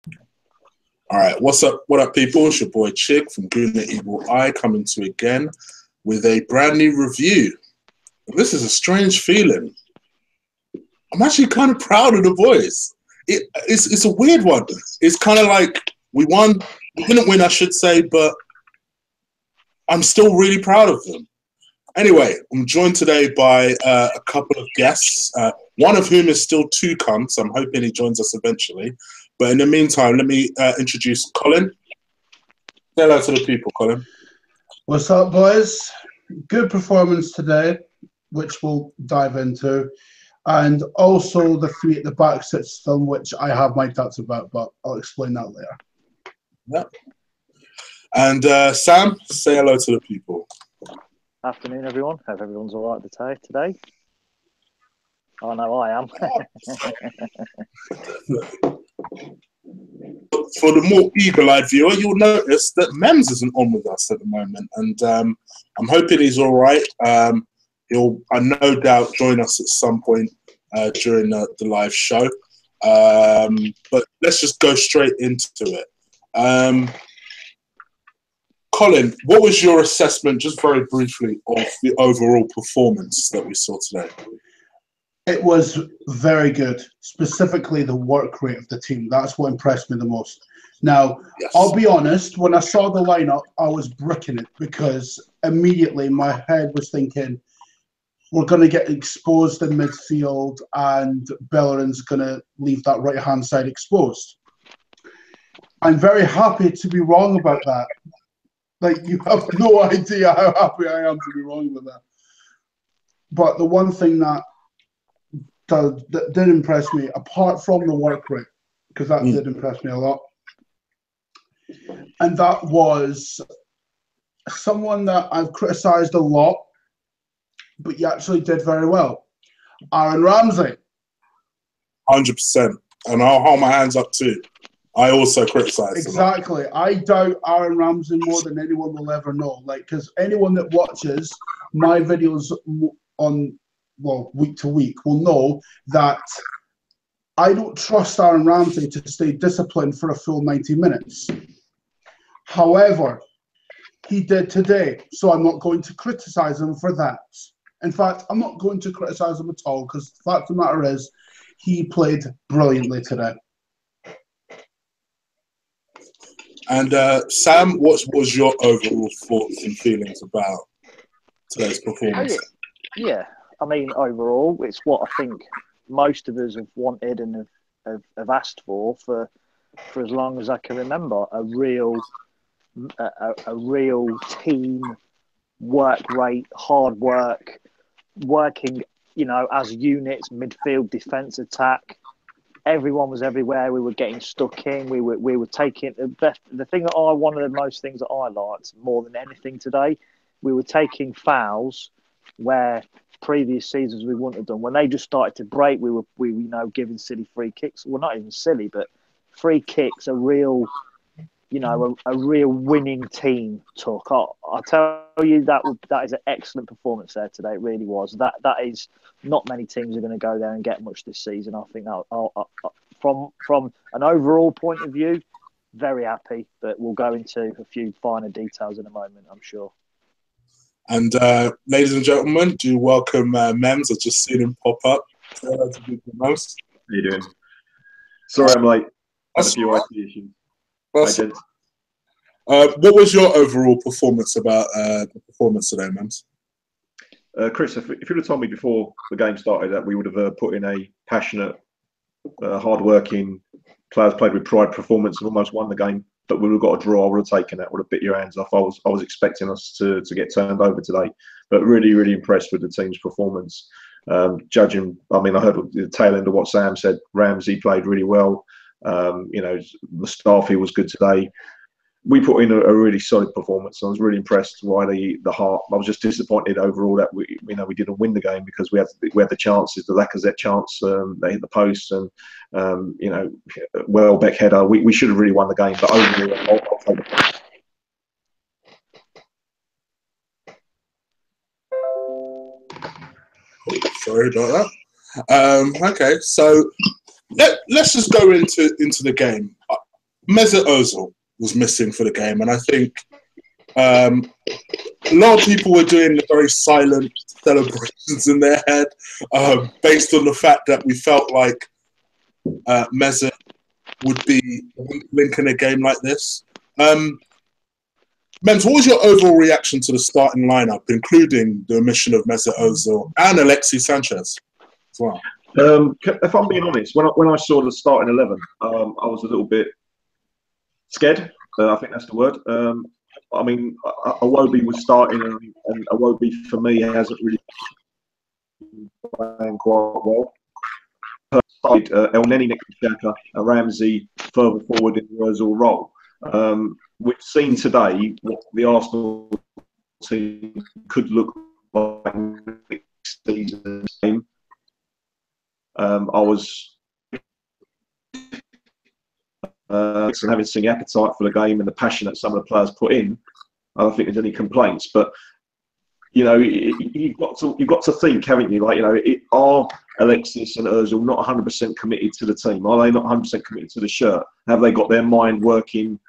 All right, what's up? What up, people? It's your boy Chick from Good and Evil Eye coming to you again with a brand new review. This is a strange feeling. I'm actually kind of proud of the boys. It's a weird one. It's kind of like we won. We didn't win, I should say, but I'm still really proud of them. Anyway, I'm joined today by a couple of guests, one of whom is still to come, so I'm hoping he joins us eventually. But in the meantime, let me introduce Colin. Say hello to the people, Colin. What's up, boys? Good performance today, which we'll dive into. And also the three at the back system, which I have my doubts about, but I'll explain that later. Yeah. And Sam, say hello to the people. Afternoon, everyone. Hope everyone's all right today. Oh, no, I am. For the more eagle-eyed viewer, you'll notice that Memz isn't on with us at the moment, and I'm hoping he's all right. He'll, I no doubt, join us at some point during the live show. But let's just go straight into it. Colin, what was your assessment, just very briefly, of the overall performance that we saw today? It was very good, specifically the work rate of the team. That's what impressed me the most. Now, yes. I'll be honest, when I saw the lineup, I was bricking it because immediately my head was thinking, we're going to get exposed in midfield and Bellerin's going to leave that right-hand side exposed. I'm very happy to be wrong about that. Like, you have no idea how happy I am to be wrong with that. But the one thing that did impress me, apart from the work rate, because that did impress me a lot, and that was someone that I've criticised a lot, but he actually did very well. Aaron Ramsey. 100%. And I'll hold my hands up too. I also criticise. Exactly. I doubt Aaron Ramsey more than anyone will ever know. Like, because anyone that watches my videos on, well, week to week will know that I don't trust Aaron Ramsey to stay disciplined for a full 90 minutes. However, he did today, so I'm not going to criticise him for that. In fact, I'm not going to criticise him at all because the fact of the matter is he played brilliantly today. And Sam, what was your overall thoughts and feelings about today's performance? Yeah, I mean, overall, it's what I think most of us have wanted and have asked for as long as I can remember. A real team work rate, hard work, working, as units, midfield, defence, attack. Everyone was everywhere. We were getting stuck in. We were taking the thing that one of the most things that I liked more than anything today. We were taking fouls where previous seasons we wouldn't have done. When they just started to break, we were giving silly free kicks. Well, not even silly, but free kicks. A real winning team took. I tell you that is an excellent performance there today. It really was. That is not many teams are going to go there and get much this season. I think from an overall point of view, very happy. But we'll go into a few finer details in a moment, I'm sure. And ladies and gentlemen, do welcome Memz. I've just seen him pop up. Hello to people most. How you doing? Sorry, I'm late. Had a few IT issues. What was your overall performance about the performance today, Memz? Chris, if you'd have told me before the game started that we would have put in a passionate, hard-working, players played with pride performance and almost won the game, but we would have got a draw, I would have taken that, would have bit your hands off. I was expecting us to get turned over today, but really, really impressed with the team's performance. Judging, I mean, I heard the tail end of what Sam said. Ramsey played really well. Mustafi was good today. We put in a really solid performance. I was really impressed by the heart. I was just disappointed overall that we didn't win the game because we had the chances. The Lacazette chance, they hit the post, and Welbeck header. We should have really won the game. But overall, I'll take it. Sorry about that. Okay, so let's just go into the game. Mesut Ozil was missing for the game, and I think a lot of people were doing very silent celebrations in their head based on the fact that we felt like Mesut would be a weak link in a game like this. Memz, what was your overall reaction to the starting lineup, including the omission of Mesut Ozil and Alexis Sanchez as well? If I'm being honest, when I saw the starting 11, I was a little bit scared. I think that's the word. I mean, Iwobi was starting, and Iwobi for me hasn't really been playing quite well. El Neni next to Xhaka, and Ramsey further forward in the Özil role. We've seen today what the Arsenal team could look like next season's game. I was having seen the appetite for the game and the passion that some of the players put in. I don't think there's any complaints, but you know, you've got to think, haven't you? Like, you know, are Alexis and Özil not 100% committed to the team? Are they not 100% committed to the shirt? Have they got their mind working,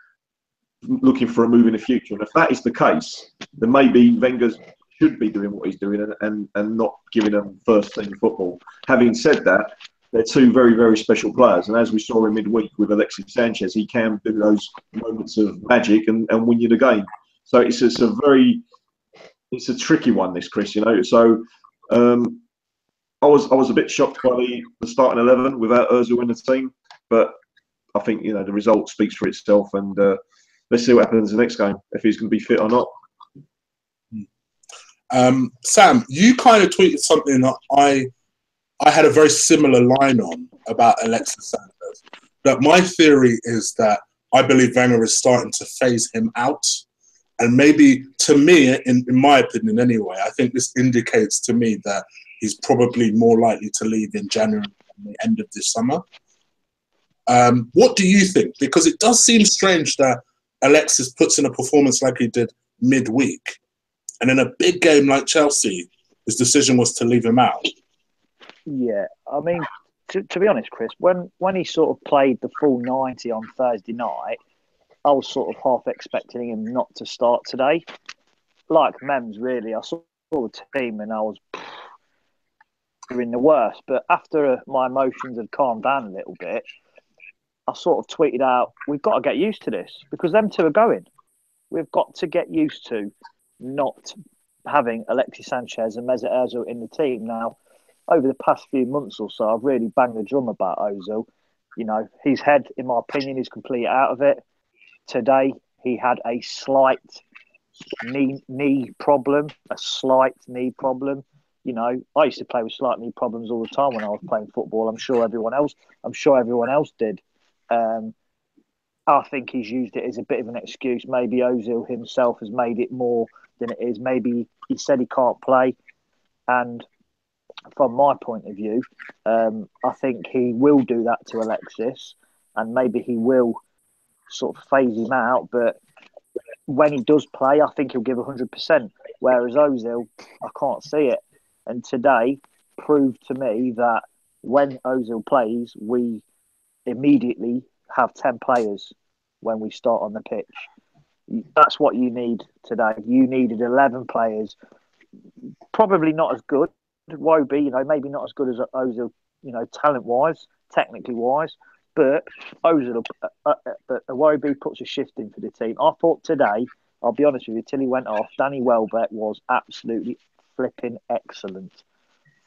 looking for a move in the future? And if that is the case, then maybe Wenger should be doing what he's doing and not giving them first team football. Having said that, they're two very, very special players. And as we saw in midweek with Alexis Sanchez, he can do those moments of magic and win you the game. So it's a tricky one, this, Chris, you know. So I was a bit shocked by the starting 11 without Özil in the team. But I think, you know, the result speaks for itself. And let's see what happens in the next game, if he's going to be fit or not. Sam, you kind of tweeted something that I had a very similar line on about Alexis Sanchez. But my theory is that I believe Wenger is starting to phase him out. And maybe, to me, in my opinion anyway, I think this indicates to me that he's probably more likely to leave in January than the end of this summer. What do you think? Because it does seem strange that Alexis puts in a performance like he did midweek. And in a big game like Chelsea, his decision was to leave him out. Yeah, I mean, to be honest, Chris, when he sort of played the full 90 on Thursday night, I was sort of half expecting him not to start today. Like Memz, really, I saw the team and I was doing the worst. But after my emotions had calmed down a little bit, I sort of tweeted out, we've got to get used to this because them two are going. We've got to get used to not having Alexis Sanchez and Mesut Ozil in the team. Now, over the past few months or so, I've really banged the drum about Özil. You know, his head, in my opinion, is completely out of it. Today, he had a slight knee problem, You know, I used to play with slight knee problems all the time when I was playing football. I'm sure everyone else did. I think he's used it as a bit of an excuse. Maybe Özil himself has made it more than it is. Maybe he said he can't play. And from my point of view, I think he will do that to Alexis, and maybe he will sort of phase him out. But when he does play, I think he'll give 100%. Whereas Özil, I can't see it. And today proved to me that when Özil plays, we immediately have 10 players when we start on the pitch. That's what you need today. You needed 11 players, probably not as good. Iwobi, you know, maybe not as good as Özil, you know, talent-wise, technically-wise, but Özil, Iwobi puts a shift in for the team. I thought today, I'll be honest with you, till he went off, Danny Welbeck was absolutely flipping excellent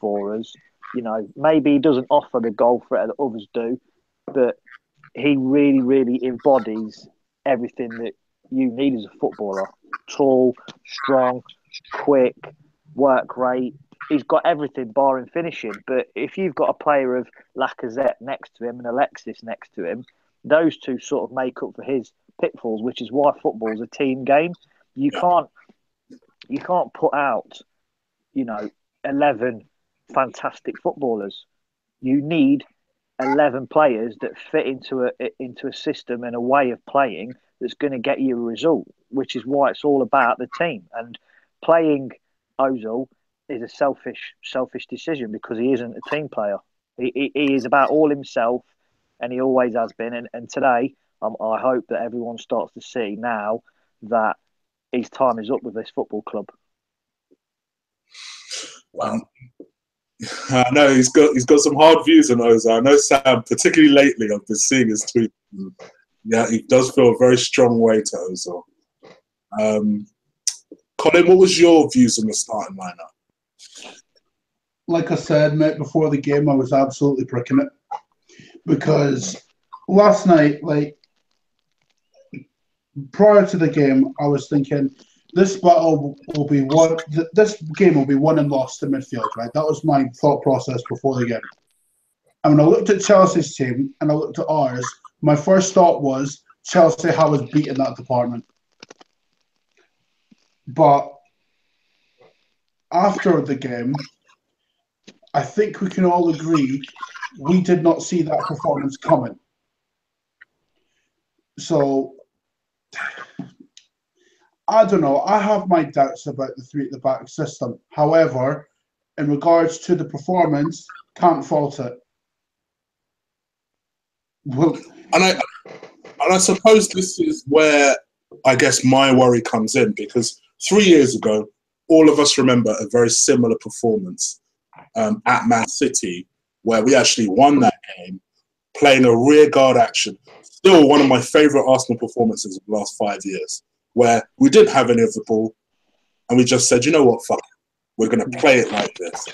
for us. You know, maybe he doesn't offer the goal threat that others do, but he really, really embodies everything that you need as a footballer. Tall, strong, quick, work rate. He's got everything barring finishing. But if you've got a player of Lacazette next to him and Alexis next to him, those two sort of make up for his pitfalls, which is why football's a team game. You can't put out, you know, 11 fantastic footballers. You need 11 players that fit into a system and a way of playing that's going to get you a result, which is why it's all about the team. And playing Özil is a selfish decision because he isn't a team player. He is about all himself, and he always has been. And today, I hope that everyone starts to see now that his time is up with this football club. I know he's got some hard views on Özil. I know Sam, particularly lately, I've been seeing his tweets. Yeah, he does feel a very strong way to Özil. Colin, what was your views on the starting lineup? Like I said, mate, before the game, I was absolutely pricking it because last night, like prior to the game, I was thinking this battle will be won. This game will be won and lost in midfield, right? That was my thought process before the game. And when I looked at Chelsea's team and I looked at ours, my first thought was Chelsea has beaten that department. But after the game, I think we can all agree we did not see that performance coming. So, I don't know. I have my doubts about the three at the back system. However, in regards to the performance, can't fault it. Well, and I suppose this is where I guess my worry comes in, because 3 years ago, all of us remember a very similar performance at Man City, where we actually won that game, playing a rear guard action. Still one of my favourite Arsenal performances of the last 5 years, where we didn't have any of the ball, and we just said, you know what, fuck it. We're going to play it like this.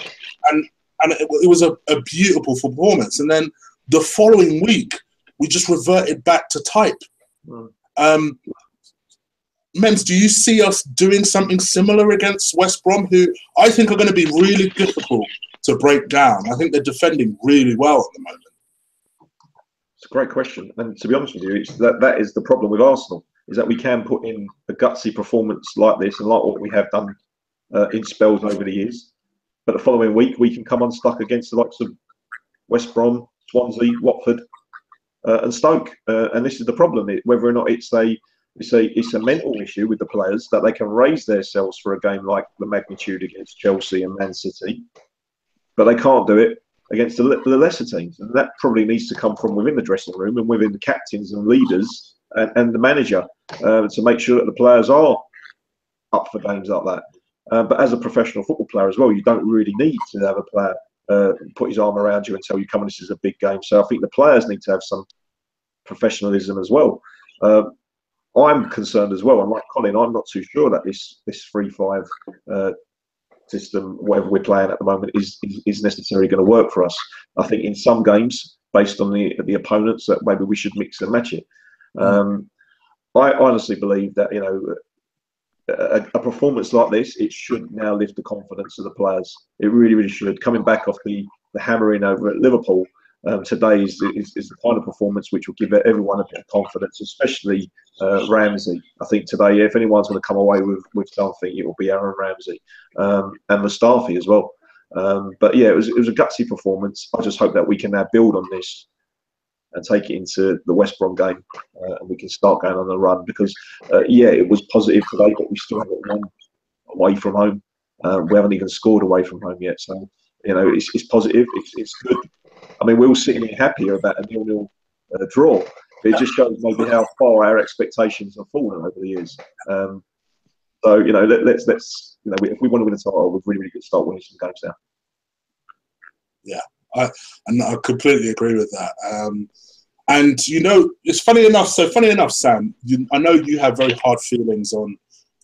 And it was a beautiful performance. And then the following week, we just reverted back to type. Memz, do you see us doing something similar against West Brom, who I think are going to be really difficult to break down? I think they're defending really well at the moment. It's a great question. And to be honest with you, it's that is the problem with Arsenal, is that we can put in a gutsy performance like this and like what we have done in spells over the years. But the following week, we can come unstuck against the likes of West Brom, Swansea, Watford, and Stoke. And this is the problem, whether or not it's a mental issue with the players, that they can raise themselves for a game like the magnitude against Chelsea and Man City, but they can't do it against the lesser teams. And that probably needs to come from within the dressing room and within the captains and leaders and the manager to make sure that the players are up for games like that. But as a professional football player as well, you don't really need to have a player put his arm around you and tell you, come on, this is a big game. So I think the players need to have some professionalism as well. I'm concerned as well, and like Colin, I'm not too sure that this 3-5 system, whatever we're playing at the moment, is necessarily going to work for us. I think in some games, based on the opponents, that maybe we should mix and match it. I honestly believe that a performance like this, it should now lift the confidence of the players. It really, really should. Coming back off the hammering over at Liverpool, today is the kind of performance which will give everyone a bit of confidence, especially Ramsey. I think today, if anyone's going to come away with something, it will be Aaron Ramsey and Mustafi as well. But yeah, it was a gutsy performance. I just hope that we can now build on this and take it into the West Brom game, and we can start going on the run. Because it was positive today, but we still haven't won away from home. We haven't even scored away from home yet, so it's positive. It's good. I mean, we're all sitting here happier about a 0-0 draw. But it just shows maybe how far our expectations have fallen over the years. So let's if we want to win a title, we've really, really got to start winning some games now. Yeah, I completely agree with that. And it's funny enough. So funny enough, Sam, I know you have very hard feelings on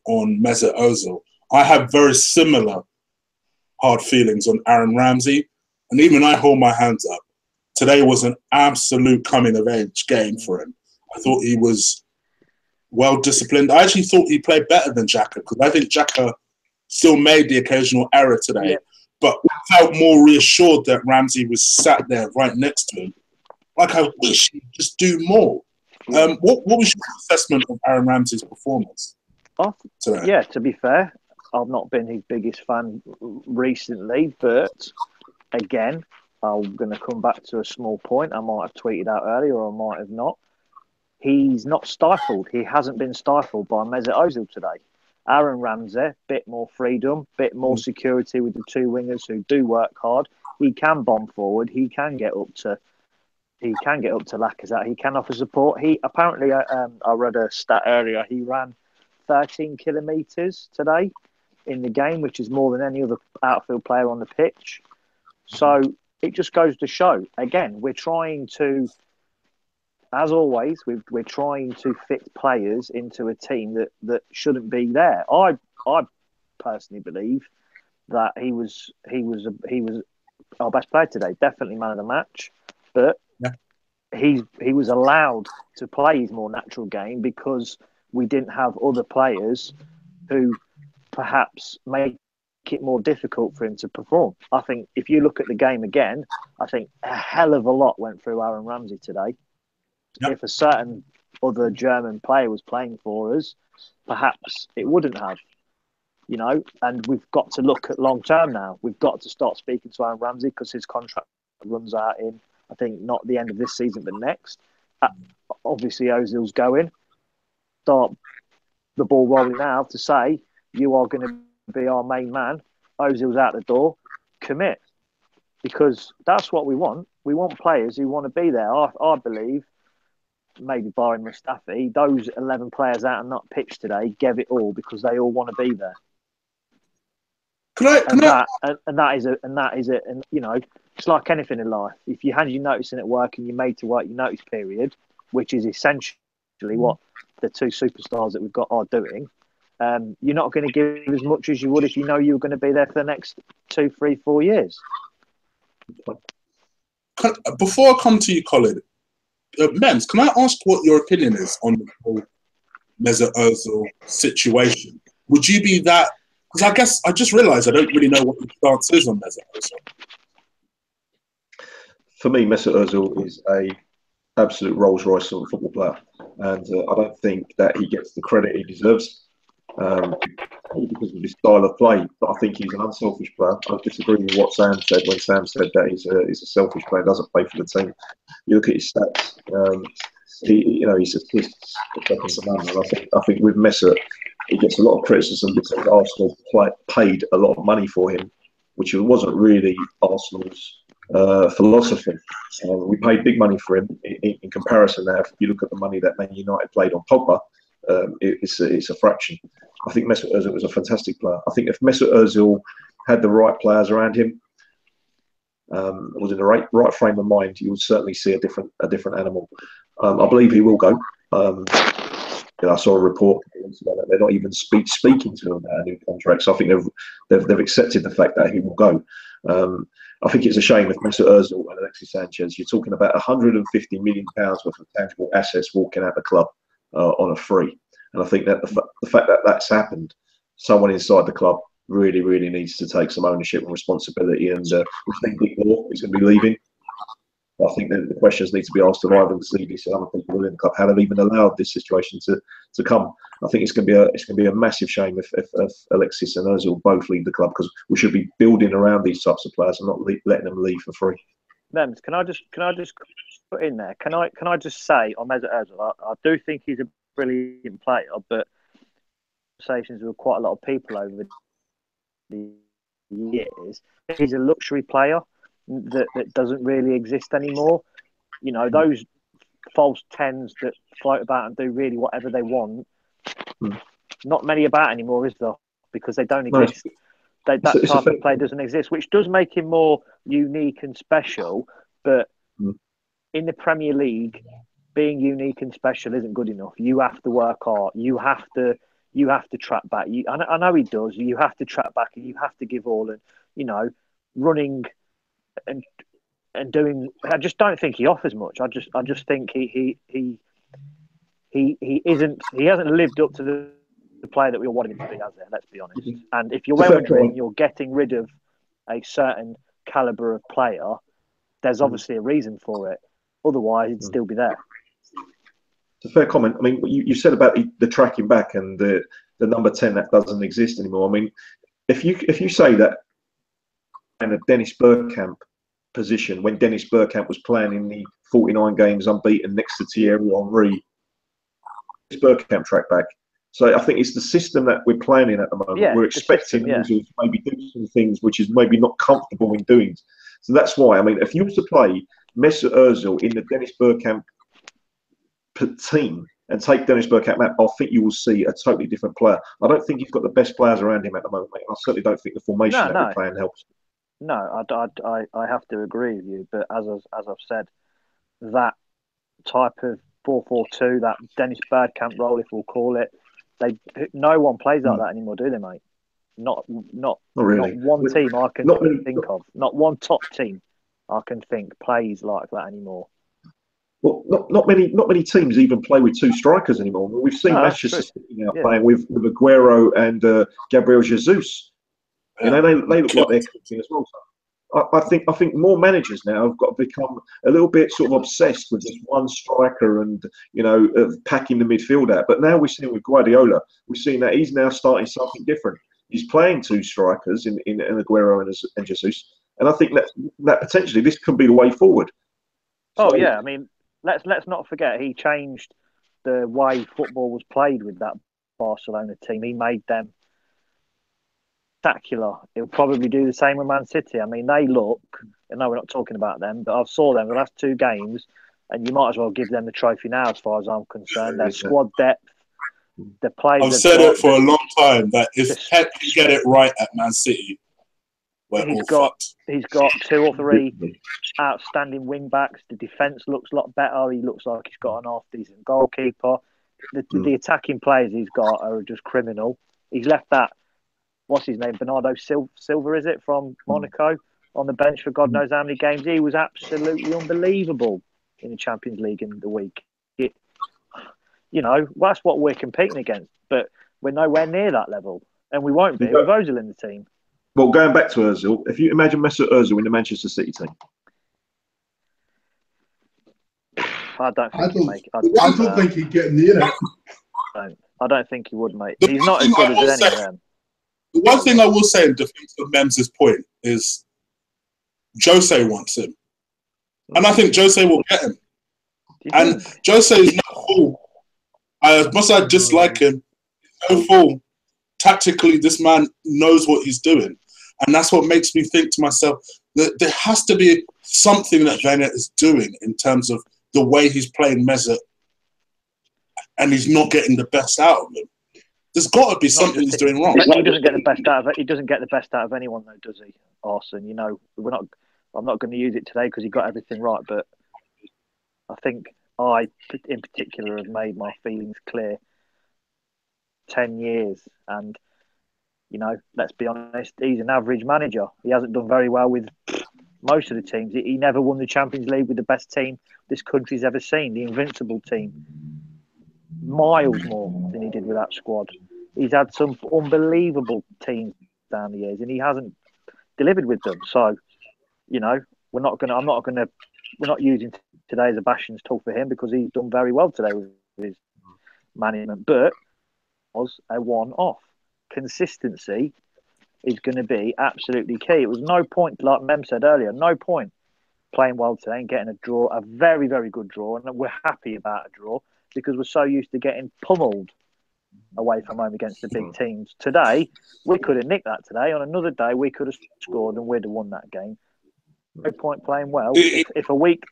Mesut Özil. I have very similar hard feelings on Aaron Ramsey, and even I hold my hands up. Today was an absolute coming-of-age game for him. I thought he was well-disciplined. I actually thought he played better than Xhaka, because I think Xhaka still made the occasional error today. Yeah. But I felt more reassured that Ramsey was sat there right next to him. Like, I wish he'd just do more. What was your assessment of Aaron Ramsey's performance today? Yeah, to be fair, I've not been his biggest fan recently, but again, I'm going to come back to a small point I might have tweeted out earlier, or I might have not. He's not stifled. He hasn't been stifled by Mesut Özil today. Aaron Ramsey, bit more freedom, bit more security with the two wingers who do work hard. He can bomb forward. He can get up to he can get up to Lacazette. He can offer support. He apparently, I read a stat earlier. He ran 13 kilometres today in the game, which is more than any other outfield player on the pitch. So it just goes to show. Again, we're trying to, as always, we're trying to fit players into a team that shouldn't be there. I personally believe that he was our best player today, definitely man of the match, but he was allowed to play his more natural game because we didn't have other players who perhaps make it more difficult for him to perform. I think if you look at the game again, I think a hell of a lot went through Aaron Ramsey today. Yep. If a certain other German player was playing for us, perhaps it wouldn't have. You know, and we've got to look at long term now. We've got to start speaking to Aaron Ramsey because his contract runs out in, I think, not the end of this season, but next. Obviously, Özil's going. Start the ball rolling now to say, you are going to be our main man. Özil's out the door. Commit. Because that's what we want. We want players who want to be there. I believe, maybe barring Mustafi, those 11 players out and not pitched today gave it all because they all want to be there. That is it. And you know, it's like anything in life. If you hand your notice in at work and you're made to work your notice period, which is essentially what the two superstars that we've got are doing, you're not going to give as much as you would if you know you're going to be there for the next 2, 3, 4 years. Before I come to you, Colin, Memz, can I ask what your opinion is on the whole Mesut Özil situation? Would you be that? Because I guess I just realised I don't really know what the stance is on Mesut Özil. For me, Mesut Özil is a absolute Rolls Royce of a football player, and I don't think that he gets the credit he deserves because of his style of play. But I think he's an unselfish player. I disagree with what Sam said when Sam said that he's a selfish player, doesn't play for the team. You look at his stats. He's assists second to none. And I think with Mesut, he gets a lot of criticism because Arsenal paid a lot of money for him, which wasn't really Arsenal's philosophy. We paid big money for him in comparison. Now, if you look at the money that Man United played on Pogba, it's a fraction. I think Mesut Özil was a fantastic player. I think if Mesut Özil had the right players around him, was in the right frame of mind, you would certainly see a different animal. I believe he will go. I saw a report that they're not even speaking to him about a new contract. So I think they've accepted the fact that he will go. I think it's a shame with Mesut Özil and Alexis Sanchez. You're talking about £150 million worth of tangible assets walking out the club on a free. And I think that the fact that that's happened, someone inside the club really, really needs to take some ownership and responsibility. And we think Dick Law is going to be leaving. I think that the questions need to be asked of Ivan Gazidis and other people within the club how they've even allowed this situation to come. I think it's going to be a massive shame if Alexis and Özil both leave the club, because we should be building around these types of players and not letting them leave for free. Memz, can I just put in there? Can I just say on Mesut Özil, I do think he's a brilliant player, but conversations with quite a lot of people over the years, he's a luxury player that doesn't really exist anymore. You know, those false tens that float about and do really whatever they want, not many about anymore, is there? Because they don't exist. That type of play doesn't exist, which does make him more unique and special. But in the Premier League, being unique and special isn't good enough. You have to work hard. You have to track back. I know he does. You have to track back and you have to give all. And you know, running and doing. I just don't think he offers much. I just think he isn't. He hasn't lived up to the player that we all wanted him to be, has there? Let's be honest. And if you're Real Madrid, you're getting rid of a certain caliber of player. There's obviously a reason for it. Otherwise, he'd still be there. It's a fair comment. I mean, you said about the tracking back and the number 10 that doesn't exist anymore. I mean, if you say that in a Dennis Bergkamp position, when Dennis Bergkamp was playing in the 49 games unbeaten next to Thierry Henry, Bergkamp track back. So I think it's the system that we're playing in at the moment. We're expecting him to maybe do some things which is maybe not comfortable in doing. So that's why, I mean, if you were to play Mesut Özil in the Dennis Bergkamp team and take Dennis Bergkamp out, I think you will see a totally different player. I don't think he's got the best players around him at the moment, mate. I certainly don't think the formation we're playing helps. No, I have to agree with you. But as I've said, that type of 4-4-2, that Dennis Bergkamp role, if we'll call it, no one plays like that anymore, do they, mate? Not really. Not one team I can think of. Not one top team I can think plays like that anymore. Well, not many teams even play with two strikers anymore. We've seen Manchester City now playing with Aguero and Gabriel Jesus. You know, they look like they're cooking as well. So I think more managers now have got to become a little bit sort of obsessed with just one striker and, you know, packing the midfield out. But now we're seeing with Guardiola, we're seeing that he's now starting something different. He's playing two strikers in Aguero and Jesus, and I think that potentially this could be the way forward. Oh yeah, I mean, let's not forget he changed the way football was played with that Barcelona team. He made them spectacular. He'll probably do the same with Man City. I mean, they look. I know we're not talking about them, but I've saw them the last two games, and you might as well give them the trophy now, as far as I'm concerned. Their squad depth. The players I've said it for a long time that if Pep can get it right at Man City, he's got two or three outstanding wing backs. The defence looks a lot better. He looks like he's got an half decent goalkeeper. The attacking players he's got are just criminal. He's left that, what's his name, Bernardo Silva, is it, from Monaco, on the bench for God knows how many games. He was absolutely unbelievable in the Champions League in the week. You know, that's what we're competing against, but we're nowhere near that level, and we won't be with Özil in the team. Well, going back to Özil, if you imagine Mesut Özil in the Manchester City team, I don't think he'd get near it. I don't think he would, mate. He's not as good as any of them. The one thing I will say in defence of Mem's point is Jose wants him, and I think Jose will get him. And Jose is not fool. As much as I dislike him, he's no fool. Tactically, this man knows what he's doing. And that's what makes me think to myself that there has to be something that Wenger is doing in terms of the way he's playing Mesut, and he's not getting the best out of him. There's got to be something he's doing wrong. He doesn't get the best out of it. He doesn't get the best out of anyone, though, does he, Arsene? You know, I'm not going to use it today because he got everything right, but I think I, in particular, have made my feelings clear. 10 years, and you know, let's be honest, he's an average manager. He hasn't done very well with most of the teams. He never won the Champions League with the best team this country's ever seen, the Invincible team. Miles more than he did with that squad. He's had some unbelievable teams down the years, and he hasn't delivered with them. So, you know, we're not using today as a bashing tool for him because he's done very well today with his management, but was a one-off. Consistency is going to be absolutely key. It was no point, like Mem said earlier, no point playing well today and getting a draw, a very, very good draw, and we're happy about a draw because we're so used to getting pummeled away from home against the big teams. Today, we could have nicked that today. On another day, we could have scored and we'd have won that game. No point playing well. If a week,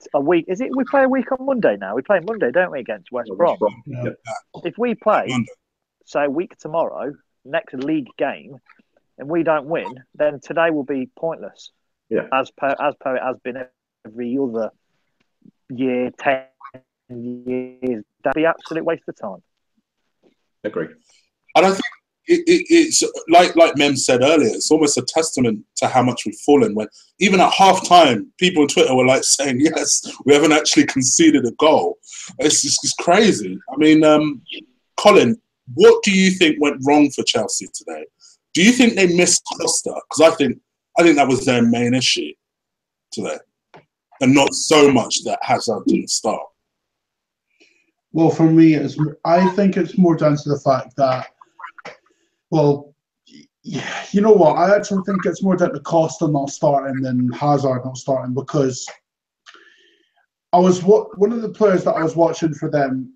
is it? We play a week on Monday now. We play Monday, don't we, against West Brom? Yeah. If we play, say, a week tomorrow, next league game, and we don't win, then today will be pointless. Yeah. As per it has been every other year, 10 years. That'd be an absolute waste of time. Agree. I don't think it's like Mem said earlier, it's almost a testament to how much we've fallen when even at half time people on Twitter were like saying, yes, we haven't actually conceded a goal. It's crazy. I mean, Colin, what do you think went wrong for Chelsea today? Do you think they missed Costa? Because I think that was their main issue today, and not so much that Hazard didn't start. Well, for me, I think it's more down to the fact that, well, you know what? I actually think it's more down to Costa not starting than Hazard not starting, because one of the players that I was watching for them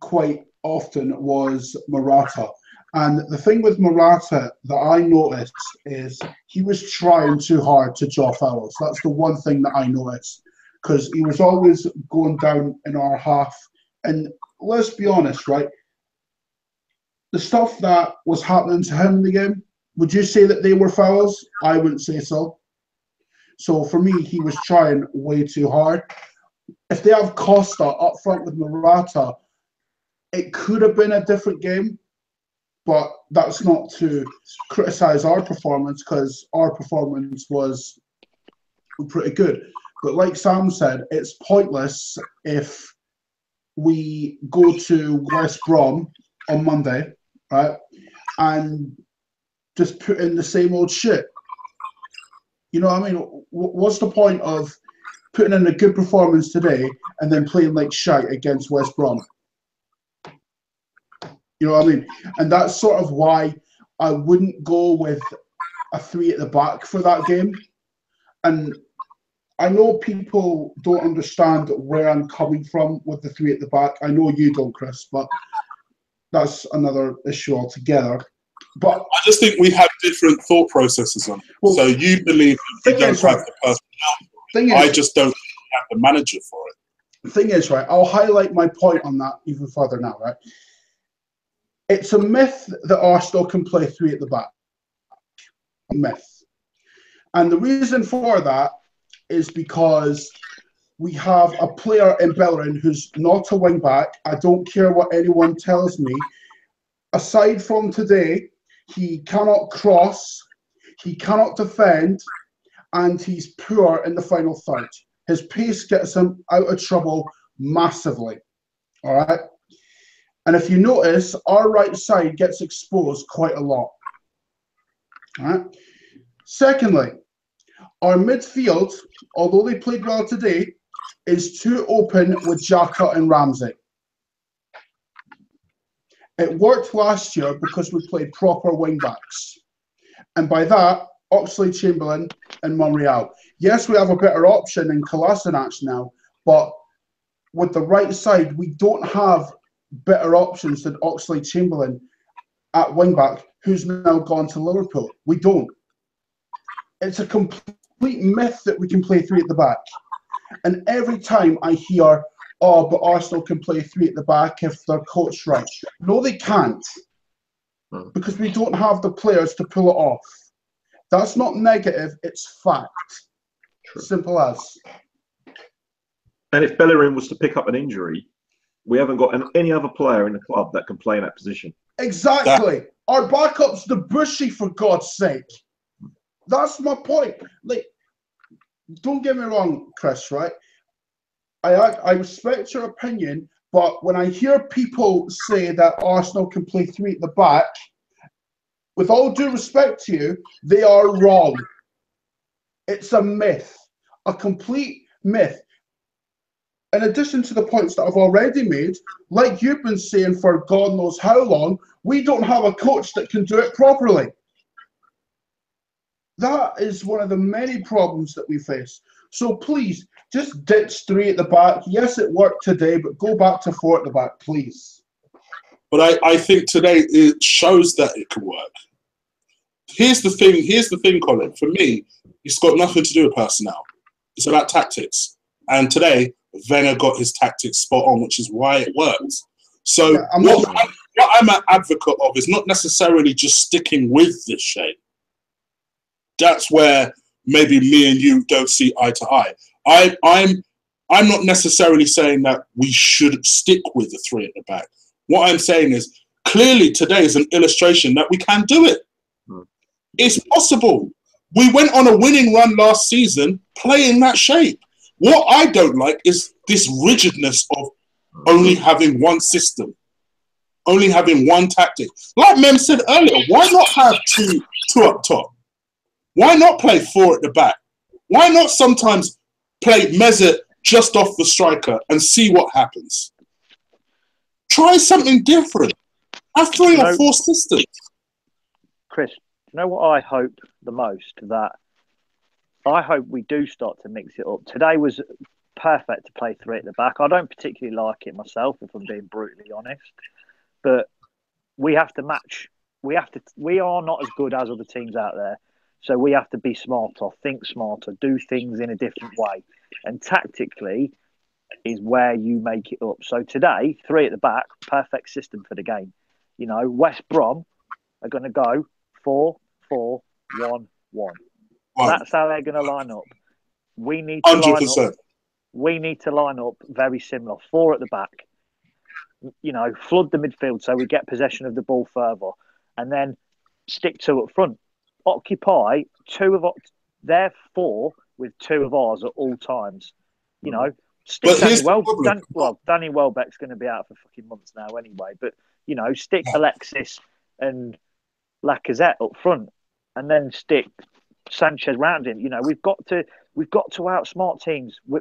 quite often was Morata. And the thing with Morata that I noticed is he was trying too hard to draw fouls. That's the one thing that I noticed. because he was always going down in our half. And let's be honest, right? The stuff that was happening to him in the game, would you say that they were fouls? I wouldn't say so. So for me, he was trying way too hard. If they have Costa up front with Morata, it could have been a different game, but that's not to criticise our performance, because our performance was pretty good. But like Sam said, it's pointless if we go to West Brom on Monday, right, and just put in the same old shit. You know what I mean? What's the point of putting in a good performance today and then playing like shite against West Brom? You know what I mean? And that's sort of why I wouldn't go with a 3 at the back for that game. And I know people don't understand where I'm coming from with the 3 at the back. I know you don't, Chris, but that's another issue altogether. But I just think we have different thought processes on it. Well, so you believe you don't have the personnel. I just don't have the manager for it. The thing is, right, I'll highlight my point on that even further now, right? It's a myth that Arsenal can play 3 at the back. A myth. And the reason for that is because we have a player in Bellerin who's not a wing back. I don't care what anyone tells me. Aside from today, he cannot cross, he cannot defend, and he's poor in the final third. His pace gets him out of trouble massively. All right? And if you notice, our right side gets exposed quite a lot. All right? Secondly, our midfield, although they played well today, is too open with Xhaka and Ramsey. It worked last year because we played proper wing-backs. And by that, Oxlade-Chamberlain and Monreal. Yes, we have a better option in Kolasinac now, but with the right side, we don't have better options than Oxlade-Chamberlain at wing-back, who's now gone to Liverpool. We don't. It's a complete myth that we can play 3 at the back. And every time I hear, oh, but Arsenal can play 3 at the back if they're coached right. No, they can't. Because we don't have the players to pull it off. That's not negative, it's fact. True. Simple as. And if Bellerin was to pick up an injury, we haven't got any other player in the club that can play in that position. Exactly. Our backup's Debussy, for God's sake. That's my point. Like, don't get me wrong, Chris, right? I respect your opinion, but when I hear people say that Arsenal can play 3 at the back, with all due respect to you, they are wrong. It's a myth, a complete myth. In addition to the points that I've already made, like you've been saying for God knows how long, we don't have a coach that can do it properly. That is one of the many problems that we face. So please, just ditch 3 at the back. Yes, it worked today, but go back to 4 at the back, please. But I think today it shows that it can work. Here's the thing, Colin. For me, it's got nothing to do with personnel. It's about tactics. And today, Wenger got his tactics spot on, which is why it works. So yeah, what I'm an advocate of is not necessarily just sticking with this shape. That's where maybe me and you don't see eye to eye. I'm not necessarily saying that we should stick with the 3 at the back. What I'm saying is clearly today is an illustration that we can do it. It's possible. We went on a winning run last season playing that shape. What I don't like is this rigidness of only having one system, only having one tactic. Like Mem said earlier, why not have two up top? Why not play 4 at the back? Why not sometimes play Meza just off the striker and see what happens? Try something different. Have 3 or 4 systems. Chris, you know what I hope the most? That I hope we do start to mix it up. Today was perfect to play 3 at the back. I don't particularly like it myself, if I'm being brutally honest. But we have to match. We are not as good as other teams out there. So we have to be smarter, think smarter, do things in a different way. And tactically is where you make it up. So today, 3 at the back, perfect system for the game. You know, West Brom are going to go 4-4-1-1. That's how they're going to line up. We need to 100%. line up. We need to line up very similar. 4 at the back. You know, flood the midfield so we get possession of the ball further, and then stick 2 up front. Occupy 2 of their 4 with 2 of ours at all times. You know, stick Danny Welbeck's going to be out for fucking months now anyway. But you know, stick Alexis and Lacazette up front, and then stick Sanchez round him. You know, we've got to outsmart teams. We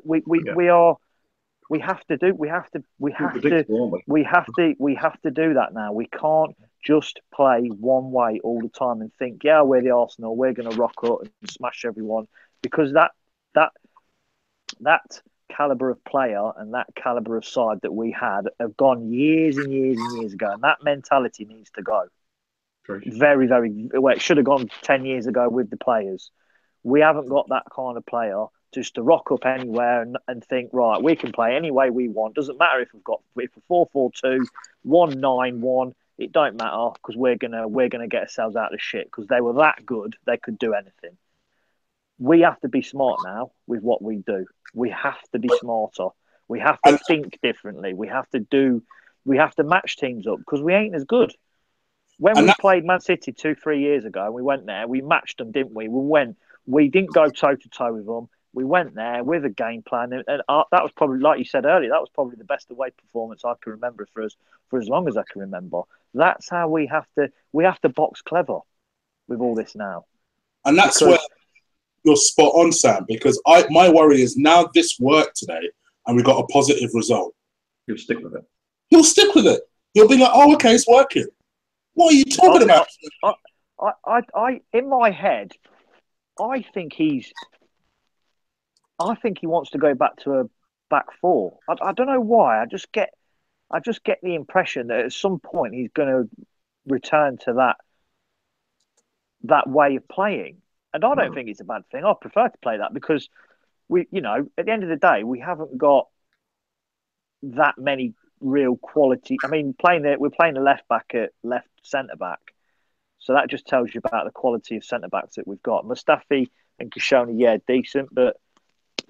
have to do that now. We can't just play one way all the time and think, yeah, we're the Arsenal, we're going to rock up and smash everyone, because that caliber of player and that caliber of side that we had have gone years and years and years ago, and that mentality needs to go. Very, very well. It should have gone 10 years ago with the players. We haven't got that kind of player just to rock up anywhere and think, right, we can play any way we want. Doesn't matter if we're 4-4-2, 1-9-1. It don't matter, because we're gonna get ourselves out of shit, because they were that good. They could do anything. We have to be smart now with what we do. We have to be smarter. We have to think differently. We have to match teams up, because we ain't as good. When we played Man City 2-3 years ago, we went there, we matched them, didn't we? We didn't go toe-to-toe with them. We went there with a game plan, and that was probably, like you said earlier, that was probably the best away performance I can remember for as long as I can remember. That's how we have to box clever with all this now. And that's where you're spot on, Sam, because my worry is now this worked today and we got a positive result. He'll stick with it. He'll stick with it. He'll be like, oh, okay, it's working. What are you talking about? I in my head, I think he wants to go back to a back 4. I don't know why. I just get the impression that at some point he's going to return to that way of playing. And I don't think it's a bad thing. I prefer to play that, because we, you know, at the end of the day, we haven't got that many real quality. I mean, we're playing the left back at left centre back, so that just tells you about the quality of centre backs that we've got. Mustafi and Koscielny, yeah, decent, but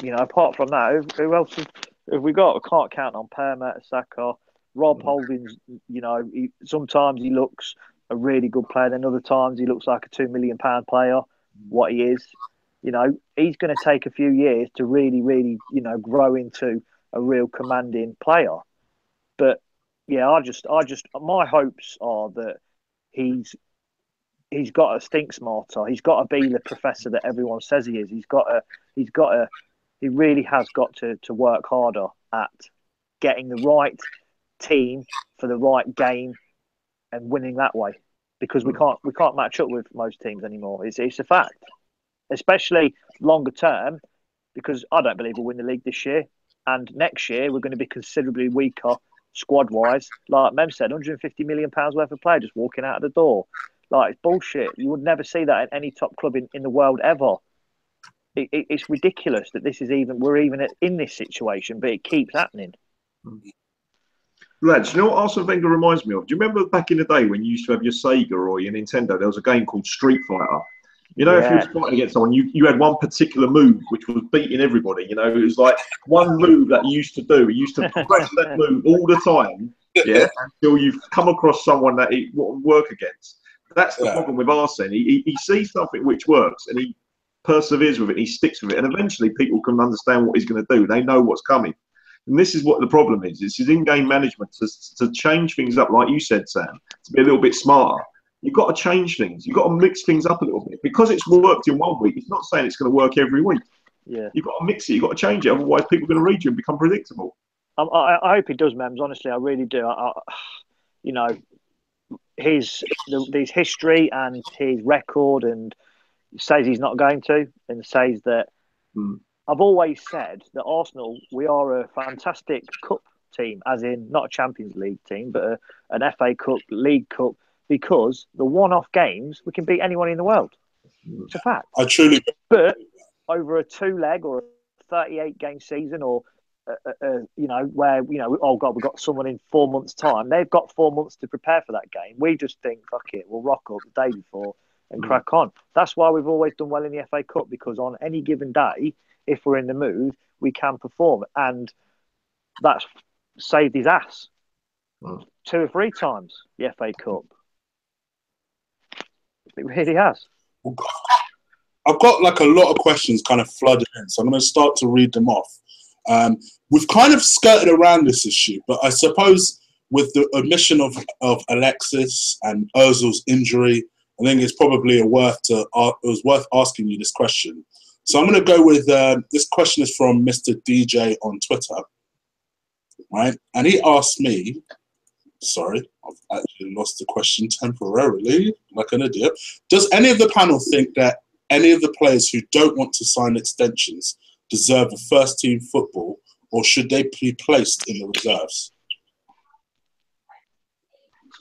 you know, apart from that, who else have we got? I can't count on Per Saka. Rob Holding's, you know, sometimes he looks a really good player, then other times he looks like a £2 million player. What he is, you know, he's going to take a few years to really, really, you know, grow into a real commanding player. But yeah, I just, my hopes are that he's got to think smarter. He's got to be the professor that everyone says he is. He really has got to work harder at getting the right team for the right game and winning that way, because we can't match up with most teams anymore. It's a fact, especially longer term, because I don't believe we'll win the league this year, and next year we're going to be considerably weaker squad wise. Like Memz said, £150 million worth of player just walking out of the door. Like, it's bullshit. You would never see that at any top club in the world ever. It's ridiculous that we're even in this situation, but it keeps happening. Lads, you know what Arsene Wenger reminds me of? Do you remember back in the day when you used to have your Sega or your Nintendo, there was a game called Street Fighter? You know, if you were fighting against someone, you had one particular move which was beating everybody. You know, it was like one move that you used to do. You used to press that move all the time, yeah, until you've come across someone that it wouldn't work against. That's the problem with Arsene. He sees something which works and he perseveres with it. He sticks with it, and eventually people can understand what he's going to do. They know what's coming. And this is what the problem is. It's his in-game management to change things up, like you said, Sam, to be a little bit smarter. You've got to change things. You've got to mix things up a little bit. Because it's worked in 1 week, it's not saying it's going to work every week. Yeah. You've got to mix it. You've got to change it. Otherwise, people are going to read you and become predictable. I hope he does, Mems. Honestly, I really do. You know, his history and his record, and says he's not going to, and says that... I've always said that Arsenal, we are a fantastic cup team, as in not a Champions League team, but an FA Cup, League Cup, because the one-off games, we can beat anyone in the world. It's a fact. I truly. But over a 2-leg or a 38-game season, or where oh god, we've got someone in 4 months' time. They've got 4 months to prepare for that game. We just think, fuck it, we'll rock up the day before and crack on. That's why we've always done well in the FA Cup, because on any given day, if we're in the mood, we can perform, and that's saved his ass 2 or 3 times. The FA Cup, it really has. I've got like a lot of questions kind of flooded in, so I'm going to start to read them off. We've kind of skirted around this issue, but I suppose with the omission of Alexis and Özil's injury, I think it's probably worth asking you this question. So I'm going to go with this question is from Mr. DJ on Twitter, right? And he asked me, sorry, I've actually lost the question temporarily, like an idiot. Does any of the panel think that any of the players who don't want to sign extensions deserve a first-team football, or should they be placed in the reserves?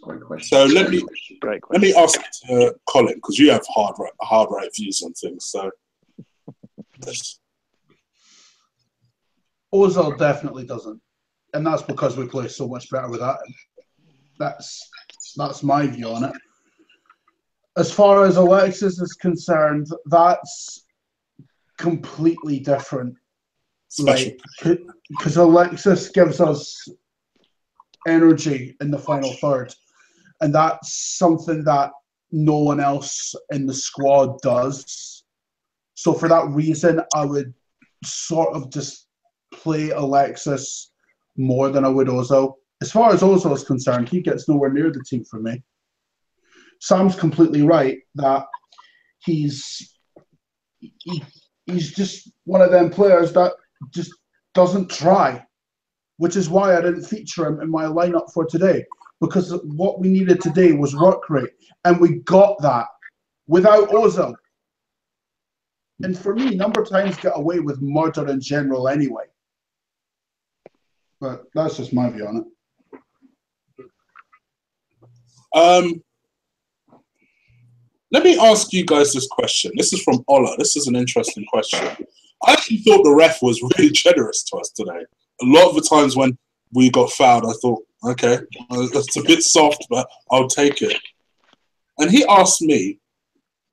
Great question. So let me ask Colin, because you have hard right views on things. So Özil definitely doesn't, and that's because we play so much better without him. That's my view on it. As far as Alexis is concerned, that's completely different. special, Because Alexis gives us energy in the final third, and that's something that no one else in the squad does. So for that reason, I would sort of just play Alexis more than I would Özil. As far as Özil is concerned, he gets nowhere near the team for me. Sam's completely right that he's just one of them players that just doesn't try, which is why I didn't feature him in my lineup for today, because what we needed today was work rate, and we got that without Özil. And for me, number 10s get away with murder in general anyway. But that's just my view on it. Let me ask you guys this question. This is from Ola. This is an interesting question. I actually thought the ref was really generous to us today. A lot of the times when we got fouled, I thought, okay, that's a bit soft, but I'll take it. And he asked me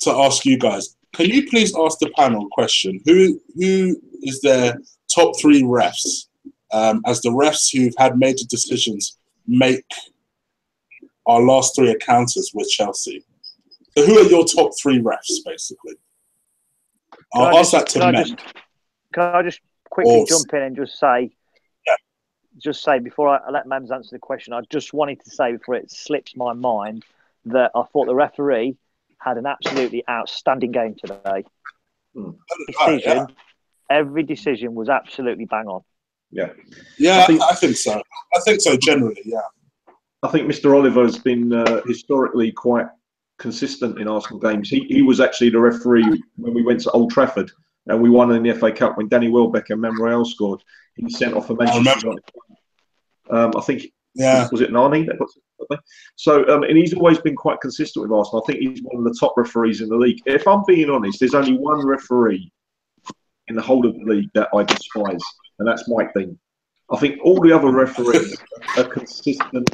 to ask you guys, can you please ask the panel a question? Who is their top 3 refs as the refs who've had major decisions make our last 3 encounters with Chelsea? So who are your top 3 refs, basically? I'll ask that to Memz. Can I just quickly jump in and just say, before I let Memz answer the question, I just wanted to say before it slips my mind that I thought the referee had an absolutely outstanding game today. Every decision was absolutely bang on. Yeah, I think so. I think so generally. Yeah, I think Mr. Oliver has been historically quite consistent in Arsenal games. He was actually the referee when we went to Old Trafford and we won in the FA Cup when Danny Welbeck and Memreal scored. He sent off a Manchester United. I think, was it Nani? So, and he's always been quite consistent with Arsenal. I think he's one of the top referees in the league. If I'm being honest, there's only one referee in the whole of the league that I despise, and that's Mike Dean. I think all the other referees are consistent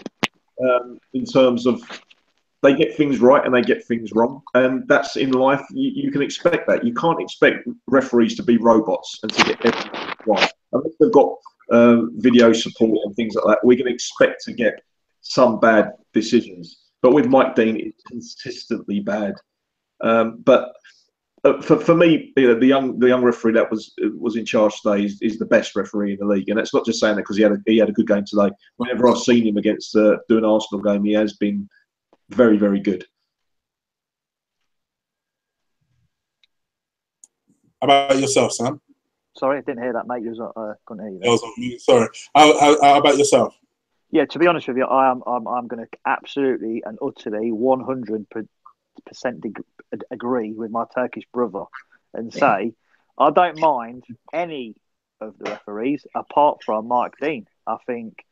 in terms of they get things right and they get things wrong. And that's in life. You can expect that. You can't expect referees to be robots and to get everything right. Unless they've got video support and things like that, we can expect to get some bad decisions. But with Mike Dean, it's consistently bad. But for me, the young referee that was in charge today is the best referee in the league. And that's not just saying that because he had a good game today. Whenever I've seen him against do an Arsenal game, he has been very, very good. How about yourself, Sam? Sorry, I didn't hear that, mate. Couldn't hear you. I was on mute. Sorry. How about yourself? Yeah, to be honest with you, I'm going to absolutely and utterly 100% agree with my Turkish brother and say I don't mind any of the referees apart from Mike Dean. I think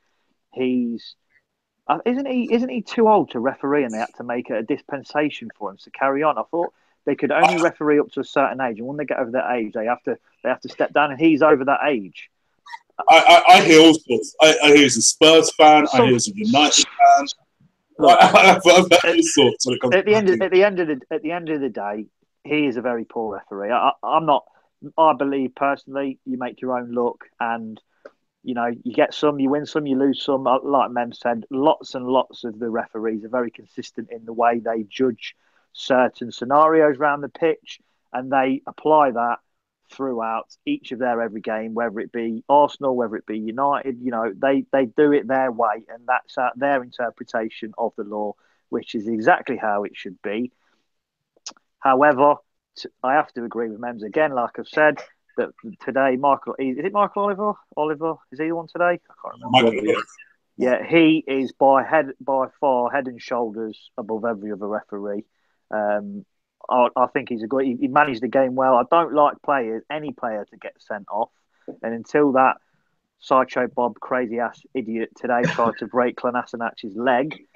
isn't he too old to referee, and they had to make a dispensation for him to carry on. I thought They could only referee up to a certain age, and when they get over that age, they have to step down, and he's over that age. I hear all sorts. I hear he's a Spurs fan. I hear he's a United fan. Look, I've heard all sorts when it comes at the end of the day, he is a very poor referee. I'm not. I believe personally, you make your own luck, and you know, you get some, you win some, you lose some. Like Mem said, lots and lots of the referees are very consistent in the way they judge certain scenarios around the pitch, and they apply that throughout each of their every game, whether it be Arsenal, whether it be United. You know, they do it their way, and that's their interpretation of the law, which is exactly how it should be. However, I have to agree with Mems again, like I've said, that today, is it Michael Oliver? Oliver, is he the one today? I can't remember. Michael, yeah, he is by far head and shoulders above every other referee. I think he's a great. He managed the game well. I don't like any player to get sent off, and until that Sideshow Bob crazy ass idiot today tried to break Klanasanac's leg,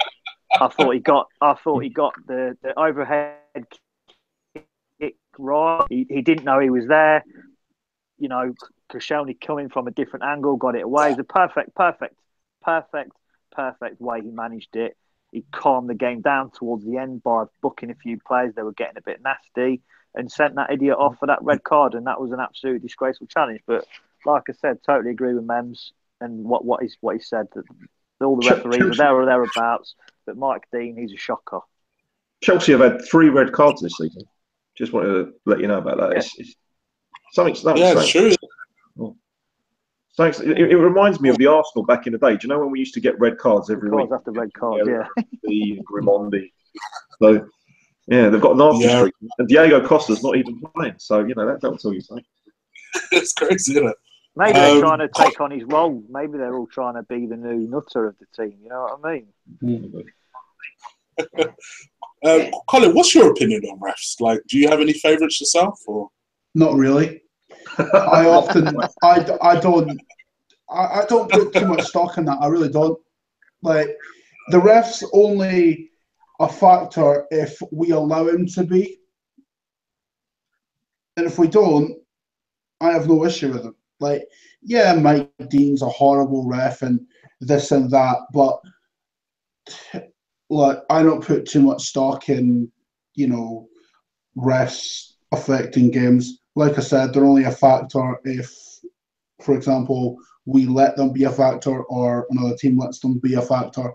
I thought he got the overhead kick right. He didn't know he was there. You know, Koscielny coming from a different angle, got it away. It was a perfect way he managed it. He calmed the game down towards the end by booking a few players. They were getting a bit nasty and sent that idiot off for that red card. And that was an absolutely disgraceful challenge. But like I said, totally agree with Mems and what he said, that all the referees are there or thereabouts. But Mike Dean, he's a shocker. Chelsea have had 3 red cards this season. Just wanted to let you know about that. Yeah. It's something. It's true. Thanks. It reminds me of the Arsenal back in the day. Do you know when we used to get red cards every week? After red cards, yeah. Grimondi. So, yeah, they've got a nasty streak. And Diego Costa's not even playing. So, you know, that'll tell you something. It's crazy, isn't it? Maybe they're trying to take on his role. Maybe they're all trying to be the new nutter of the team. You know what I mean? Colin, what's your opinion on refs? Like, do you have any favourites yourself, or not really? I don't put too much stock in that. I really don't. Like, the ref's only a factor if we allow him to be, and if we don't, I have no issue with him. Like, yeah, Mike Dean's a horrible ref and this and that, but like, I don't put too much stock in, you know, refs affecting games. Like I said, they're only a factor if, for example, we let them be a factor or another team lets them be a factor.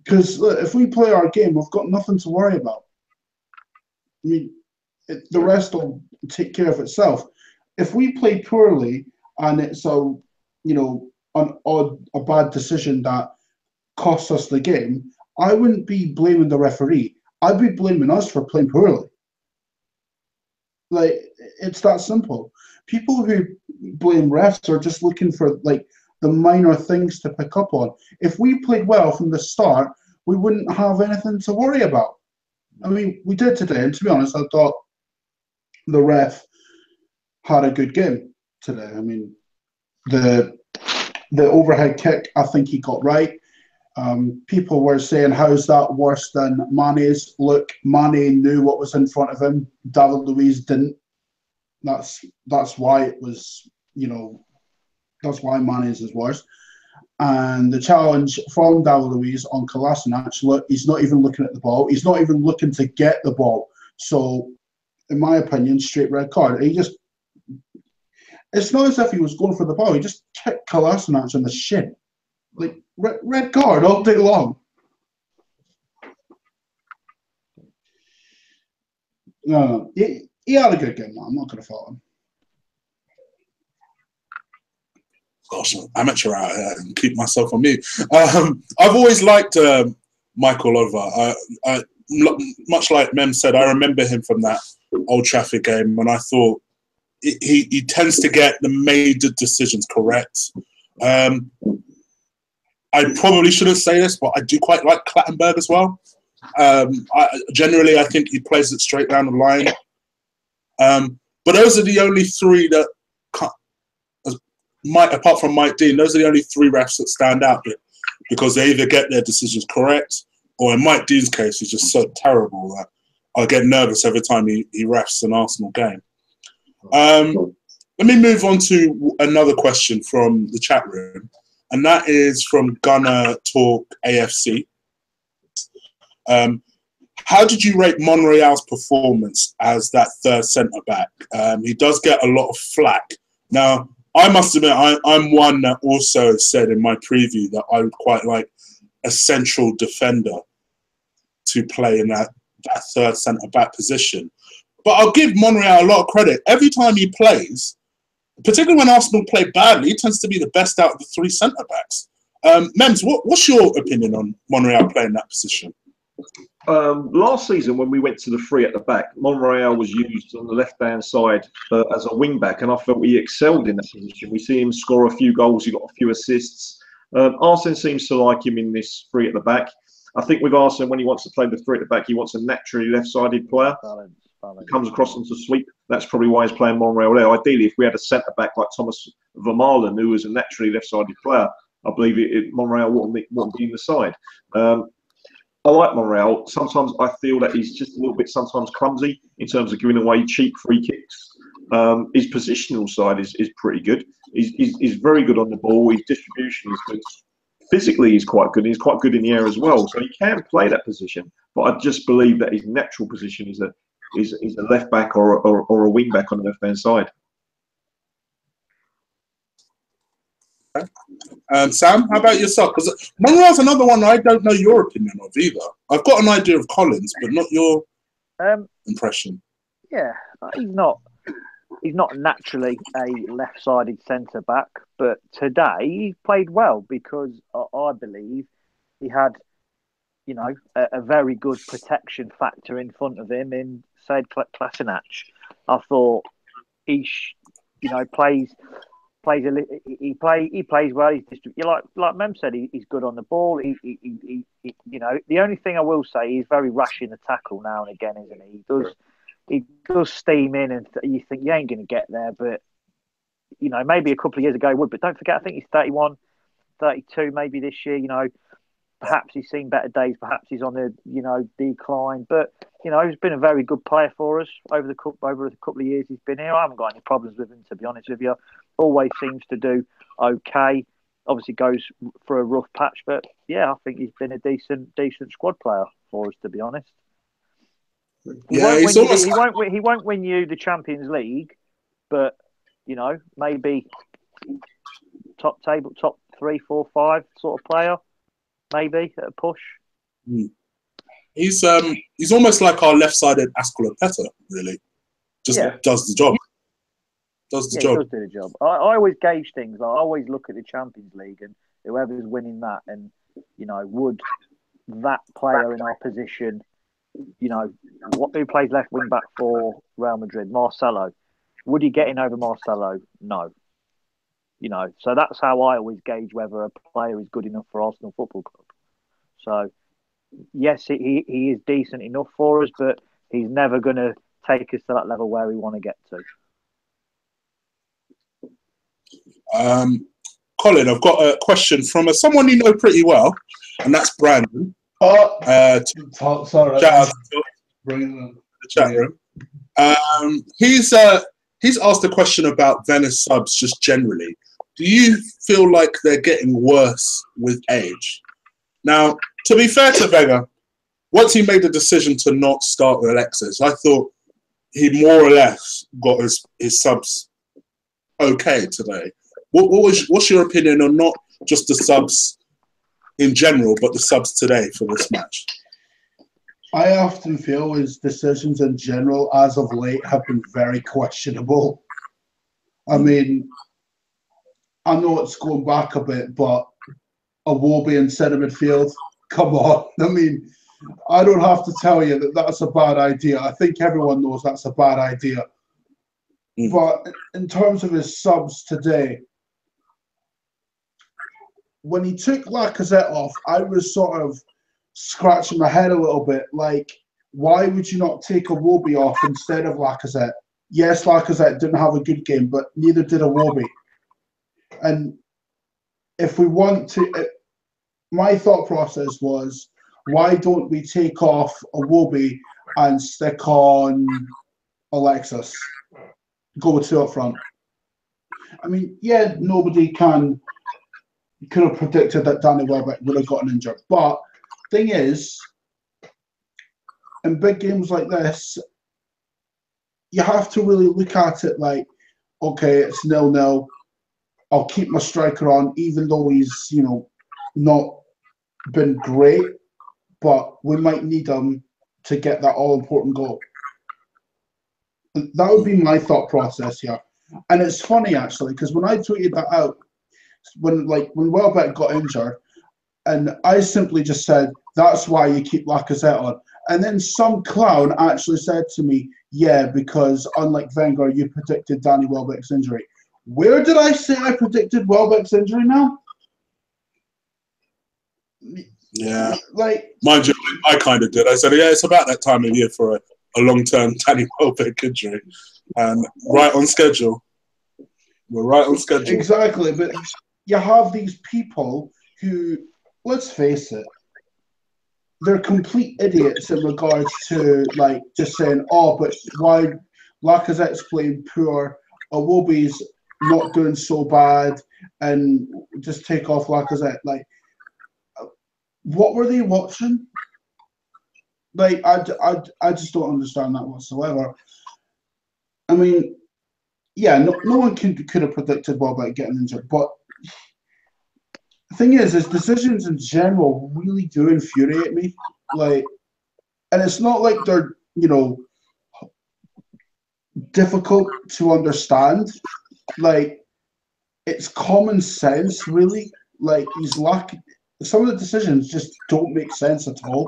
Because if we play our game, we've got nothing to worry about. I mean, the rest will take care of itself. If we play poorly and it's a bad decision that costs us the game, I wouldn't be blaming the referee. I'd be blaming us for playing poorly. Like, it's that simple. People who blame refs are just looking for, like, the minor things to pick up on. If we played well from the start, we wouldn't have anything to worry about. I mean, we did today, and to be honest, I thought the ref had a good game today. I mean, the overhead kick, I think he got right. People were saying, how's that worse than Mane's? Look, Mane knew what was in front of him. David Luiz didn't. That's why it was, you know, that's why Mane's is worse. And the challenge from David Luiz on Kolasinac, look, he's not even looking at the ball. He's not even looking to get the ball. So, in my opinion, straight red card. It's not as if he was going for the ball. He just kicked Kolasinac in the shin. Like, red card all day long. No. He had a good game, man. I'm not going to fault him. Gosh, amateur out here and keep myself on mute. I've always liked Michael Oliver. I much like Mem said, I remember him from that Old Trafford game, and I thought he tends to get the major decisions correct. I probably shouldn't say this, but I do quite like Clattenburg as well. Generally, I think he plays it straight down the line. But those are the only 3 that apart from Mike Dean, those are the only 3 refs that stand out because they either get their decisions correct, or in Mike Dean's case, he's just so terrible that I get nervous every time he refs an Arsenal game. Let me move on to another question from the chat room, and that is from Gunner Talk AFC. How did you rate Monreal's performance as that third centre-back? He does get a lot of flack. Now, I must admit, I'm one that also said in my preview that I would quite like a central defender to play in that third centre-back position. But I'll give Monreal a lot of credit. Every time he plays, particularly when Arsenal play badly, he tends to be the best out of the three centre-backs. Memz, what's your opinion on Monreal playing that position? Last season, when we went to the three at the back, Monreal was used on the left-hand side as a wing-back, and I felt he excelled in that position. We see him score a few goals, he got a few assists. Arsene seems to like him in this three at the back. I think with Arsene, when he wants to play the three at the back, he wants a naturally left-sided player. Balance. Comes across into sweep. That's probably why he's playing Monreal there. Ideally, if we had a centre-back like Thomas Vermaelen, who was a naturally left-sided player, I believe Monreal wouldn't be in the side. I like Monreal. Sometimes I feel that he's just a little bit sometimes clumsy in terms of giving away cheap free kicks. His positional side is pretty good. He's very good on the ball. His distribution is good. Physically, he's quite good. He's quite good in the air as well. So he can play that position. But I just believe that his natural position is a left back or a wing back on the left hand side. Sam, how about yourself? Because Monreal's another one I don't know your opinion of either. I've got an idea of Colin's, but not your impression. Yeah, he's not naturally a left-sided centre back, but today he played well because I believe he had, a very good protection factor in front of him in Said Kolasinac. I thought he plays well. He's like Mem said, he's good on the ball. The only thing I will say, he's very rash in the tackle now and again, isn't he? He does steam in, and you think you ain't going to get there. But maybe a couple of years ago he would. But don't forget, I think he's 31, 32, maybe this year. Perhaps he's seen better days. Perhaps he's on the decline. But he's been a very good player for us over the couple of years he's been here. I haven't got any problems with him, to be honest with you. Always seems to do okay. Obviously goes for a rough patch, but yeah, I think he's been a decent squad player for us, to be honest. He won't win you the Champions League, but maybe top 3, 4, 5 sort of player, maybe at a push. He's almost like our left-sided Ascolopeta, really. Does the job. He does do the job. I always gauge things. I always look at the Champions League and whoever's winning that, and would that player in our position, who plays left wing back for Real Madrid, Marcelo, would he get in over Marcelo? No. So that's how I always gauge whether a player is good enough for Arsenal Football Club. So yes, he is decent enough for us, but he's never going to take us to that level where we want to get to. Colin, I've got a question from someone you know pretty well, and that's Brandon. Sorry. Shout out to the chat room. He's asked a question about Venice subs just generally. Do you feel like they're getting worse with age? Now, to be fair to Wenger, once he made the decision to not start with Alexis, I thought he more or less got his subs okay today. What's your opinion on not just the subs in general, but the subs today for this match? I often feel his decisions in general, as of late, have been very questionable. I mean, I know it's going back a bit, but Iwobi in centre midfield, come on. I mean, I don't have to tell you that that's a bad idea. I think everyone knows that's a bad idea. But in terms of his subs today, when he took Lacazette off, I was sort of scratching my head a little bit. Like, why would you not take Iwobi off instead of Lacazette? Yes, Lacazette didn't have a good game, but neither did Iwobi. And if we want to, my thought process was, why don't we take off Iwobi and stick on Alexis. Go with 2 up front. I mean, yeah, nobody could have predicted that Danny Welbeck would have gotten injured. But thing is, in big games like this, you have to really look at it like, okay, it's 0-0. I'll keep my striker on, even though he's, not been great, but we might need him to get that all-important goal. That would be my thought process here. And it's funny, actually, because when I tweeted that out, when Welbeck got injured, and I simply just said, that's why you keep Lacazette on. And then some clown actually said to me, yeah, because unlike Wenger, you predicted Danny Welbeck's injury. Where did I say I predicted Welbeck's injury now? Yeah. Mind you, I kind of did. I said, yeah, it's about that time of year for a long-term Danny Welbeck injury. And right on schedule. We're right on schedule. Exactly. But you have these people who, let's face it, they're complete idiots in regards to just saying, oh, but why Lacazette's playing poor, Iwobi's not doing so bad, and just take off Lacazette. What were they watching? I just don't understand that whatsoever. I mean, yeah, no one could have predicted Welbeck getting injured, but the thing is, his decisions in general really do infuriate me. And it's not like they're, difficult to understand. It's common sense, really. He's lacking. Some of the decisions just don't make sense at all.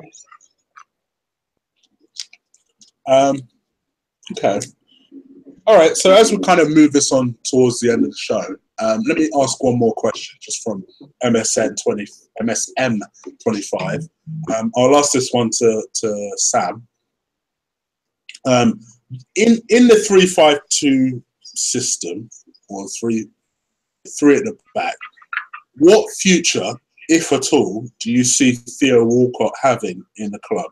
Okay. All right. So as we kind of move this on towards the end of the show, let me ask one more question, just from MSM 25. I'll ask this one to Sam. In the 3-5-2 system, or three at the back, what future, if at all, do you see Theo Walcott having in the club?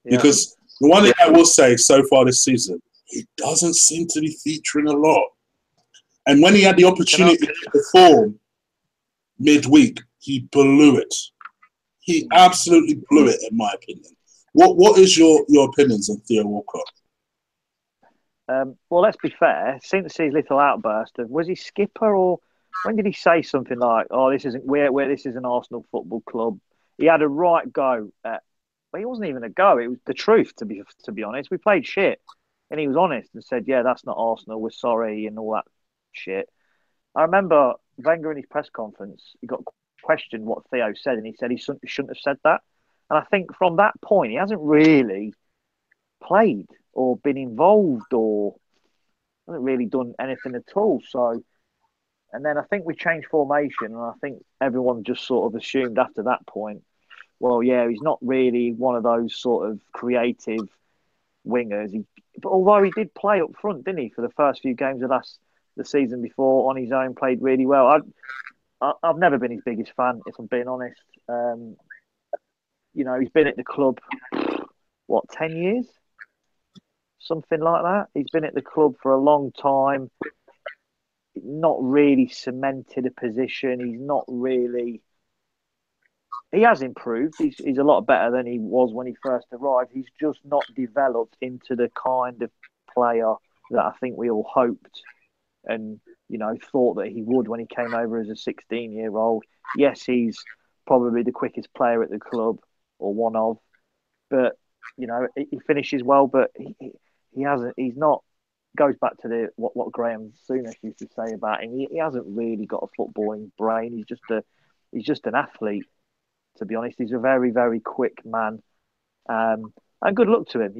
Yeah. Because the one thing I will say so far this season, he doesn't seem to be featuring a lot. And when he had the opportunity to perform midweek, he blew it. He absolutely blew it, in my opinion. What is your opinions on Theo Walcott? Well, let's be fair. Seemed to see his little outburst of, was he skipper, or when did he say something like, "Oh, this isn't this is an Arsenal football club"? He had a right go at. Well, it wasn't even a go. It was the truth, to be honest. We played shit, and he was honest and said, "Yeah, that's not Arsenal. We're sorry," and all that shit. I remember Wenger in his press conference, he got questioned what Theo said, and he said he shouldn't have said that. And I think from that point, he hasn't really played or been involved or hasn't really done anything at all. So, and then I think we changed formation, and I think everyone just sort of assumed after that point, well, yeah, he's not really one of those sort of creative wingers. But although he did play up front, didn't he, for the first few games of the season before on his own, played really well. I've never been his biggest fan, if I'm being honest. He's been at the club, 10 years? Something like that. He's been at the club for a long time. Not really cemented a position. He's not really... He has improved. He's a lot better than he was when he first arrived. He's just not developed into the kind of player that I think we all hoped and, thought that he would when he came over as a 16-year-old. Yes, he's probably the quickest player at the club, or one of, but, he finishes well, but he hasn't, he's not, goes back to what Graham Souness used to say about him. He hasn't really got a footballing brain. He's just an athlete, to be honest. He's a very, very quick man. And good luck to him.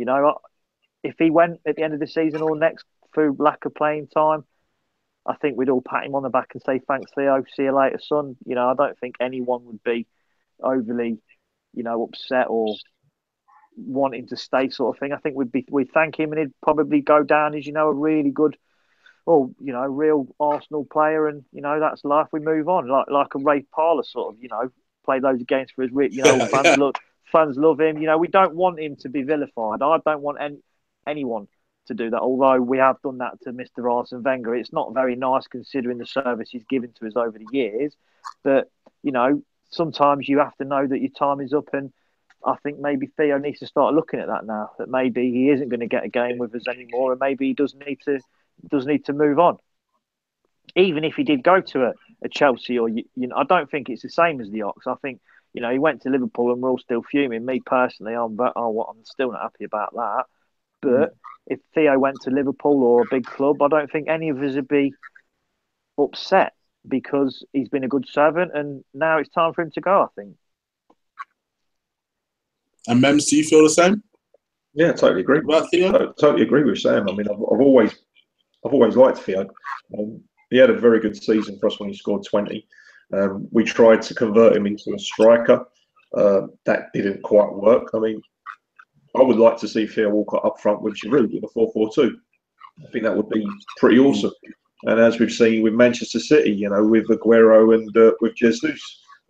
If he went at the end of the season or next through lack of playing time, I think we'd all pat him on the back and say, thanks, Theo. See you later, son. I don't think anyone would be overly, upset or wanting to stay sort of thing. I think we'd thank him, and he'd probably go down as, a really good, real Arsenal player. And, that's life. We move on. Like a Ray Parlour sort of, played loads of games for his, fans fans love him. You know, we don't want him to be vilified. I don't want anyone to do that. Although we have done that to Mr. Arsene Wenger, it's not very nice considering the service he's given to us over the years. But you know, sometimes you have to know that your time is up, and I think maybe Theo needs to start looking at that now. That maybe he isn't going to get a game with us anymore, and maybe he does need to move on. Even if he did go to a Chelsea, or you know, I don't think it's the same as the Ox. I think, you know, he went to Liverpool and we're all still fuming. Me personally, I'm still not happy about that. But if Theo went to Liverpool or a big club, I don't think any of us would be upset, because he's been a good servant and now it's time for him to go, I think. And Mems, do you feel the same? Yeah, I totally agree. About Theo? I totally agree with Sam. I mean, I've always liked Theo. He had a very good season for us when he scored 20. We tried to convert him into a striker. That didn't quite work. I mean, I would like to see Theo Walcott up front with Giroud in a 4-4-2. I think that would be pretty awesome. And as we've seen with Manchester City, you know, with Aguero and with Jesus,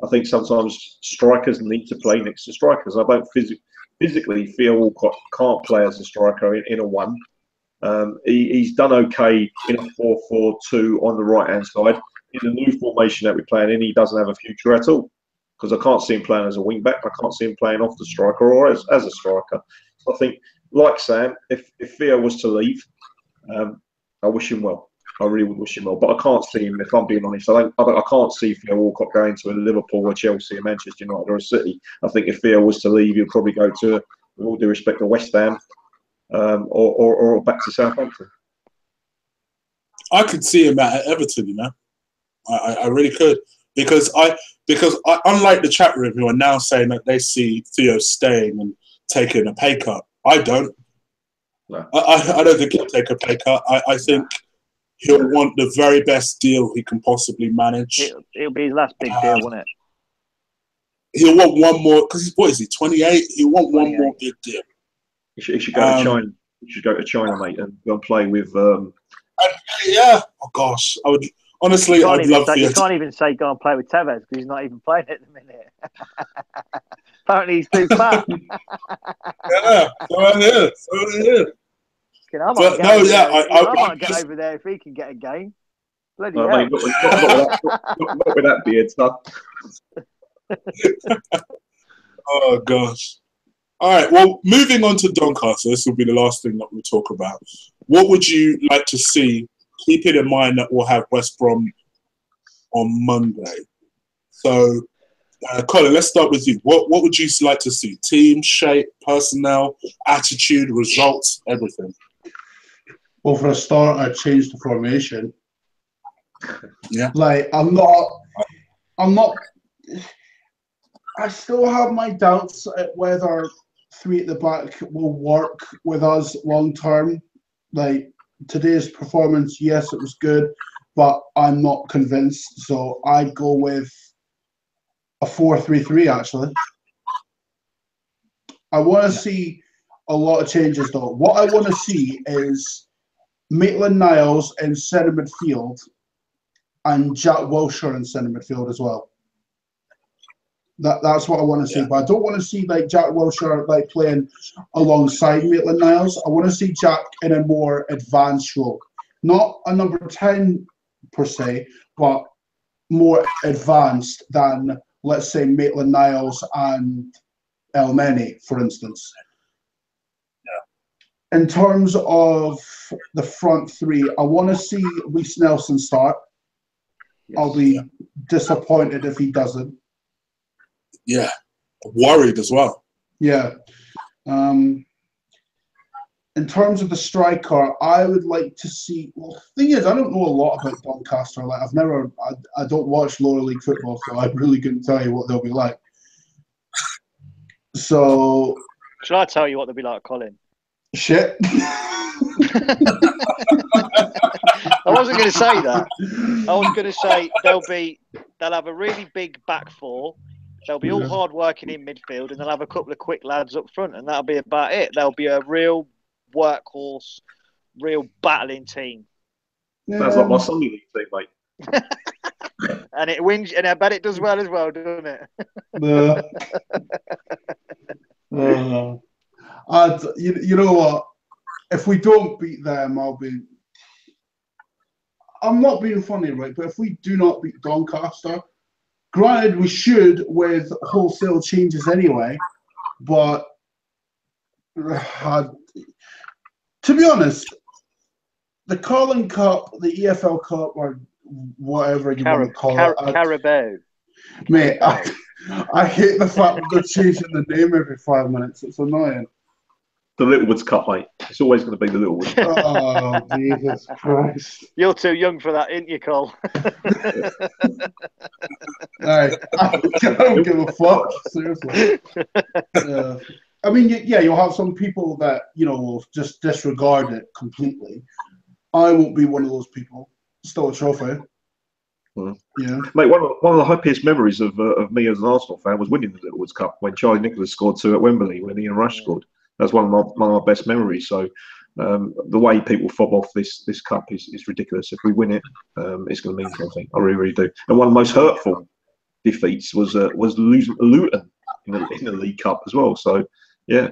I think sometimes strikers need to play next to strikers. I don't physically Theo Walcott can't play as a striker in a one. He's done okay in a 4-4-2 on the right-hand side. In the new formation that we're playing in, he doesn't have a future at all, because I can't see him playing as a wing-back. I can't see him playing off the striker or as a striker. So I think, like Sam, if Theo was to leave, I wish him well. I really would wish him well. But I can't see him, if I'm being honest. I can't see Theo Walcott going to a Liverpool or Chelsea or Manchester United or a City. I think if Theo was to leave, he'd probably go to, with all due respect, to West Ham or back to Southampton. I could see him at Everton, you know. I really could. Because unlike the chat room who are now saying that they see Theo staying and taking a pay cut, I don't. No. I don't think he'll take a pay cut. I think he'll want the very best deal he can possibly manage. It'll be his last big deal, won't it? He'll want one more, because what is he, 28? He'll want 28. One more big deal. He should go to China. He should go to China, mate, and go and play with. Yeah. Oh gosh, I would. Honestly, I'd love to. You can't even say go and play with Tevez because he's not even playing at the minute. Apparently, he's too fat. Yeah, so it is. I might get over there if he can get a game. Bloody hell. Mate, not with that beard, son. Oh gosh. All right. Well, moving on to Doncaster, this will be the last thing that we'll talk about. What would you like to see? Keeping in mind that we'll have West Brom on Monday. So, Colin, let's start with you. What would you like to see? Team, shape, personnel, attitude, results, everything? Well, for a start, I'd change the formation. Yeah. Like, I'm not. I still have my doubts at whether 3 at the back will work with us long term. Like, today's performance, yes, it was good, but I'm not convinced. So I'd go with a 4-3-3, actually. I want to see a lot of changes, though. What I want to see is Maitland-Niles in centre midfield and Jack Wilshere in centre midfield as well. That's what I want to see. But I don't want to see like Jack Wilshere like playing alongside Maitland-Niles. I want to see Jack in a more advanced role. Not a number 10 per se, but more advanced than, let's say, Maitland-Niles and El Neni, for instance. Yeah. In terms of the front 3, I want to see Reece Nelson start. Yes. I'll be disappointed if he doesn't. Yeah, worried as well. Yeah. In terms of the striker, I would like to see. Well, the thing is, I don't know a lot about Doncaster. Like, I don't watch lower league football, so I really couldn't tell you what they'll be like. So, shall I tell you what they'll be like, Colin? Shit. I wasn't going to say that. I was going to say they'll have a really big back 4. They'll be all hard working in midfield, and they'll have a couple of quick lads up front, and that'll be about it. They'll be a real workhorse, real battling team. Sounds like my Sunday league team, mate. And it wins, and I bet it does well as well, doesn't it? You know what? If we don't beat them, I'm not being funny, right? But if we do not beat Doncaster, granted, we should with wholesale changes anyway. But to be honest, the Colin Cup, the EFL Cup, or whatever you want to call it, Carabao. Mate, I hate the fact that they're changing the name every 5 minutes. It's annoying. The Littlewoods Cup, mate. It's always going to be the Littlewoods. Oh, Jesus Christ. You're too young for that, ain't you, Cole? I don't give a fuck. Seriously. I mean, yeah, you'll have some people that, will just disregard it completely. I won't be one of those people. Still a trophy. Yeah, mate. One of the happiest memories of me as an Arsenal fan was winning the Littlewoods Cup when Charlie Nicholas scored 2 at Wembley when Ian Rush scored. That's one of my best memories. So the way people fob off this cup is ridiculous. If we win it, it's going to mean something. I really, really do. And one of the most hurtful defeats was losing Luton in the League Cup as well. So yeah.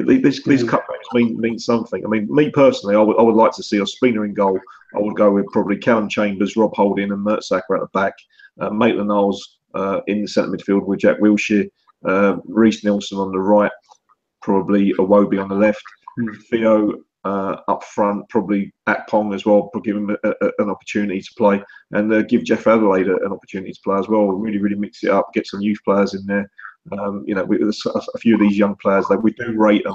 These cup games mean something. I mean, me personally, I would like to see a Spina in goal. I would go with probably Callum Chambers, Rob Holding, and Mertesacker at the back. Maitland-Niles in the centre midfield with Jack Wilshere. Reece Nelson on the right. Probably Iwobi on the left. Theo up front, probably Akpong as well, give him an opportunity to play, and give Jeff Adelaide an opportunity to play as well. Really, really mix it up, get some youth players in there. With a few of these young players, we do rate them.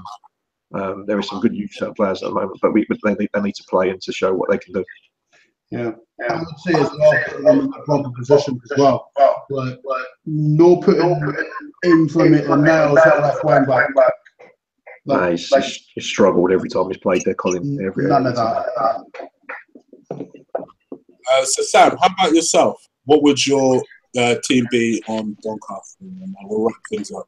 There are some good youth players at the moment, but they need to play and to show what they can do. Yeah, I would say as well, put them in the proper position as well. Like no putting inflammation and Niles at left wing back. He's struggled every time he's played there, Colin. None of that. So Sam, how about yourself? What would your team be on Doncaster? And we'll wrap things up.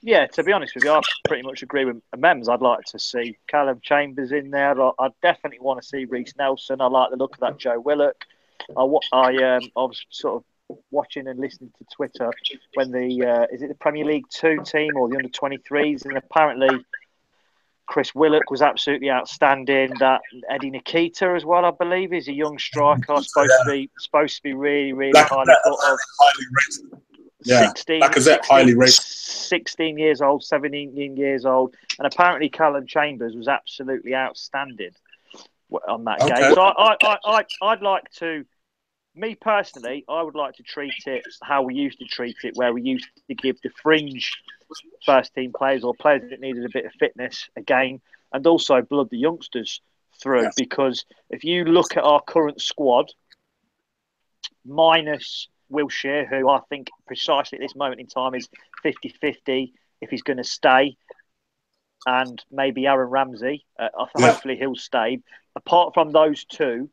Yeah, to be honest with you, I pretty much agree with Memz. I'd like to see Callum Chambers in there. I definitely want to see Reece Nelson. I like the look of that Joe Willock. I was sort of watching and listening to Twitter when is it the Premier League 2 team or the under-23s, and apparently Chris Willock was absolutely outstanding. That Eddie Nikita as well, I believe, is a young striker supposed to be really, really highly thought of. Highly rated. Yeah, 16 years old, 17 years old, and apparently Callum Chambers was absolutely outstanding on that game. So I'd like to, me personally, I would like to treat it how we used to treat it, where we used to give the fringe first team players or players that needed a bit of fitness a game, and also blood the youngsters through. Yes. Because if you look at our current squad, minus Wilshere, who I think precisely at this moment in time is 50-50 if he's going to stay, and maybe Aaron Ramsey, hopefully he'll stay. Apart from those two,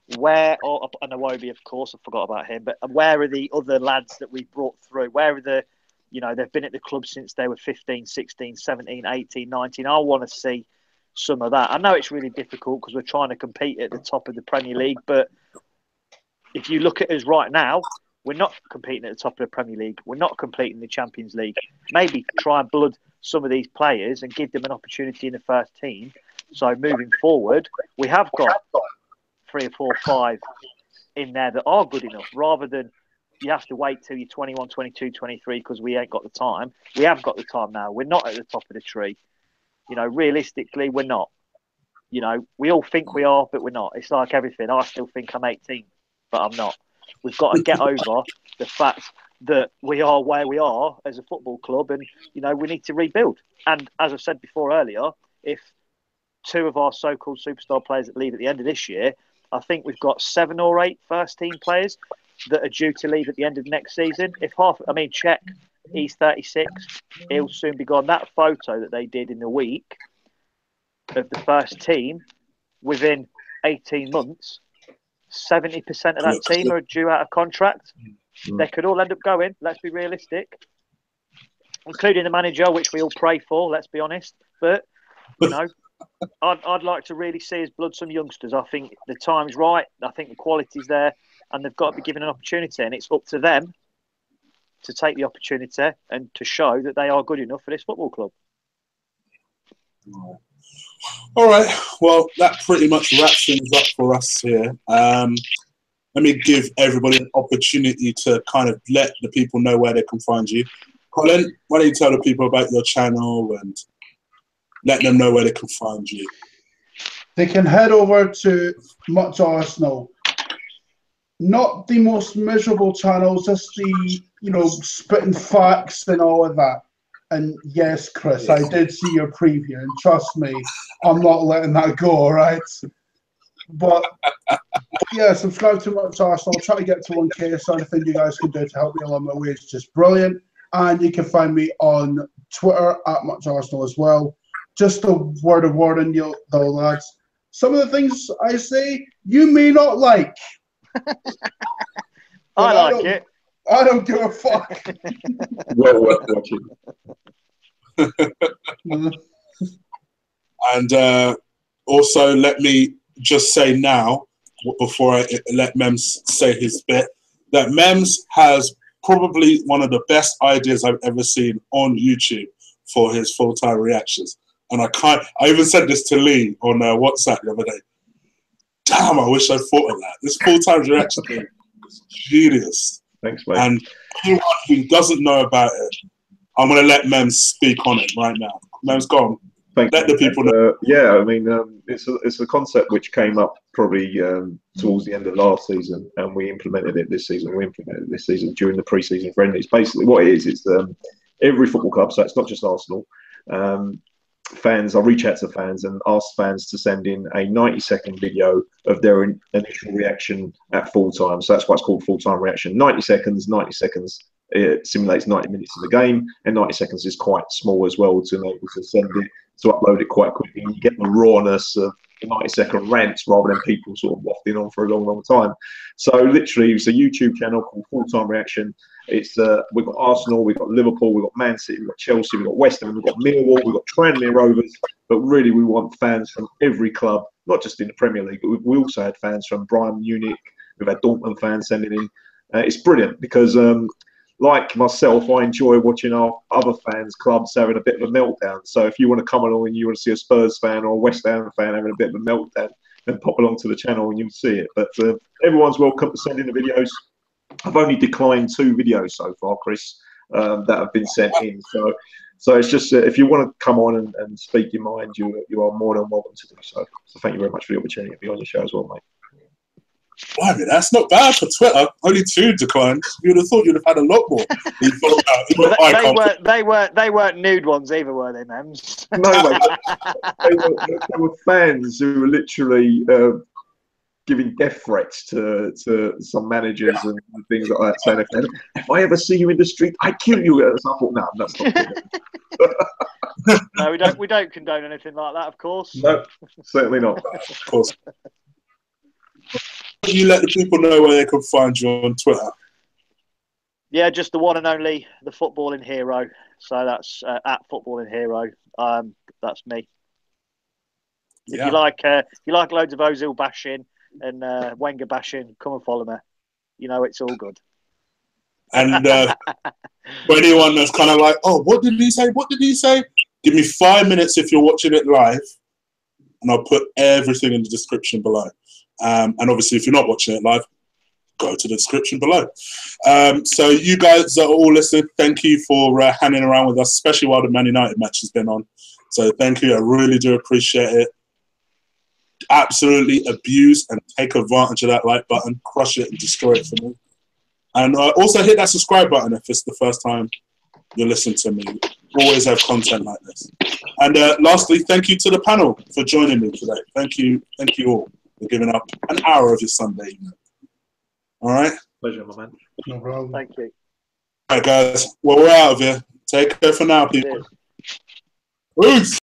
and Iwobi, of course, I forgot about him, but where are the other lads that we brought through? Where are they've been at the club since they were 15, 16, 17, 18, 19. I want to see some of that. I know it's really difficult because we're trying to compete at the top of the Premier League, but if you look at us right now, we're not competing at the top of the Premier League. We're not competing in the Champions League. Maybe try and blood some of these players and give them an opportunity in the first team. So moving forward, we have got 3 or 4 or 5 in there that are good enough, rather than you have to wait till you're 21, 22, 23 because we ain't got the time. We have got the time now. We're not at the top of the tree. Realistically, we're not. We all think we are, but we're not. It's like everything. I still think I'm 18, but I'm not. We've got to get over the fact that we are where we are as a football club, and we need to rebuild. And as I said before earlier, if 2 of our so-called superstar players that leave at the end of this year, I think we've got 7 or 8 first-team players that are due to leave at the end of next season. Czech, he's 36, he'll soon be gone. That photo that they did in the week of the first team, within 18 months, 70% of that team are due out of contract. They could all end up going, let's be realistic, including the manager, which we all pray for, let's be honest. But, I'd like to really see us blood some youngsters. I think the time's right. I think the quality's there, and they've got to be given an opportunity. And it's up to them to take the opportunity and to show that they are good enough for this football club. All right. Well, that pretty much wraps things up for us here. Let me give everybody an opportunity to kind of let the people know where they can find you. Colin, why don't you tell the people about your channel and let them know where they can find you? They can head over to Much Arsenal. Not the most miserable channel, just the, you know, spitting facts and all of that. And yes, Chris, I did see your preview, and trust me, I'm not letting that go, all right? But yeah, subscribe to Much Arsenal. I'll try to get to 1K, so anything you guys can do to help me along my way is just brilliant. And you can find me on Twitter at Much Arsenal as well. Just a word of warning, though, lads. Some of the things I say, you may not like. I like it. I don't give a fuck. Well worth watching. And also, let me just say now, before I let Memz say his bit, that Memz has probably one of the best ideas I've ever seen on YouTube for his full-time reactions. And I even said this to Lee on WhatsApp the other day. Damn, I wish I'd thought of that. This full-time reaction thing is genius. Thanks, mate. And anyone who doesn't know about it, I'm going to let Memz speak on it right now. Memz, go on. Thanks. Let the people know. Yeah, I mean, it's a concept which came up probably towards the end of last season, and we implemented it this season. We implemented it this season during the pre-season friendlies. Basically, what it is, it's every football club, so it's not just Arsenal. Fans, I'll reach out to fans and ask fans to send in a 90-second video of their initial reaction at full time. So that's why it's called full time reaction. 90 seconds. It simulates 90 minutes of the game, and 90 seconds is quite small as well to enable to send it, to upload it quite quickly. And you get the rawness of the 90-second rants rather than people sort of wafting on for a long, long time. So literally, it's a YouTube channel called Full Time Reaction. It's we've got Arsenal, we've got Liverpool, we've got Man City, we've got Chelsea, we've got West Ham, we've got Millwall, we've got Tranmere Rovers. But really, we want fans from every club, not just in the Premier League, but we also had fans from Bayern Munich. We've had Dortmund fans sending in. It's brilliant because, like myself, I enjoy watching our other fans' clubs having a bit of a meltdown. So if you want to come along and you want to see a Spurs fan or a West Ham fan having a bit of a meltdown, then pop along to the channel and you'll see it. But everyone's welcome to send in the videos. I've only declined 2 videos so far, Chris, that have been sent in. So it's just if you want to come on and speak your mind, you are more than welcome to do so. So thank you very much for the opportunity to be on your show as well, mate. Well, I mean, that's not bad for Twitter. Only 2 declines. You'd have thought you'd have had a lot more. They weren't nude ones either, were they, Memz? No, mate. They were fans who were literally giving death threats to some managers and things like that, saying, if I ever see you in the street, I kill you. So I thought, no, that's not good. No, we don't condone anything like that, of course. No, certainly not. Of course. You let the people know where they can find you on Twitter. Yeah, just the one and only, the footballing hero. So that's at footballing hero. That's me. Yeah. If you like loads of Özil bashing and Wenger bashing, come and follow me. You know it's all good. And for anyone that's kind of like, oh, what did he say? What did he say? Give me 5 minutes if you're watching it live, and I'll put everything in the description below. And obviously, if you're not watching it live, go to the description below. So you guys that are all listening, thank you for hanging around with us, especially while the Man United match has been on. So thank you. I really do appreciate it. Absolutely abuse and take advantage of that like button. Crush it and destroy it for me. And also hit that subscribe button if it's the first time you're listening to me. Always have content like this. And lastly, thank you to the panel for joining me today. Thank you all for giving up an hour of your Sunday evening. All right? Pleasure, my man. No problem. Thank you. All right, guys. Well, we're out of here. Take care for now, people. Peace.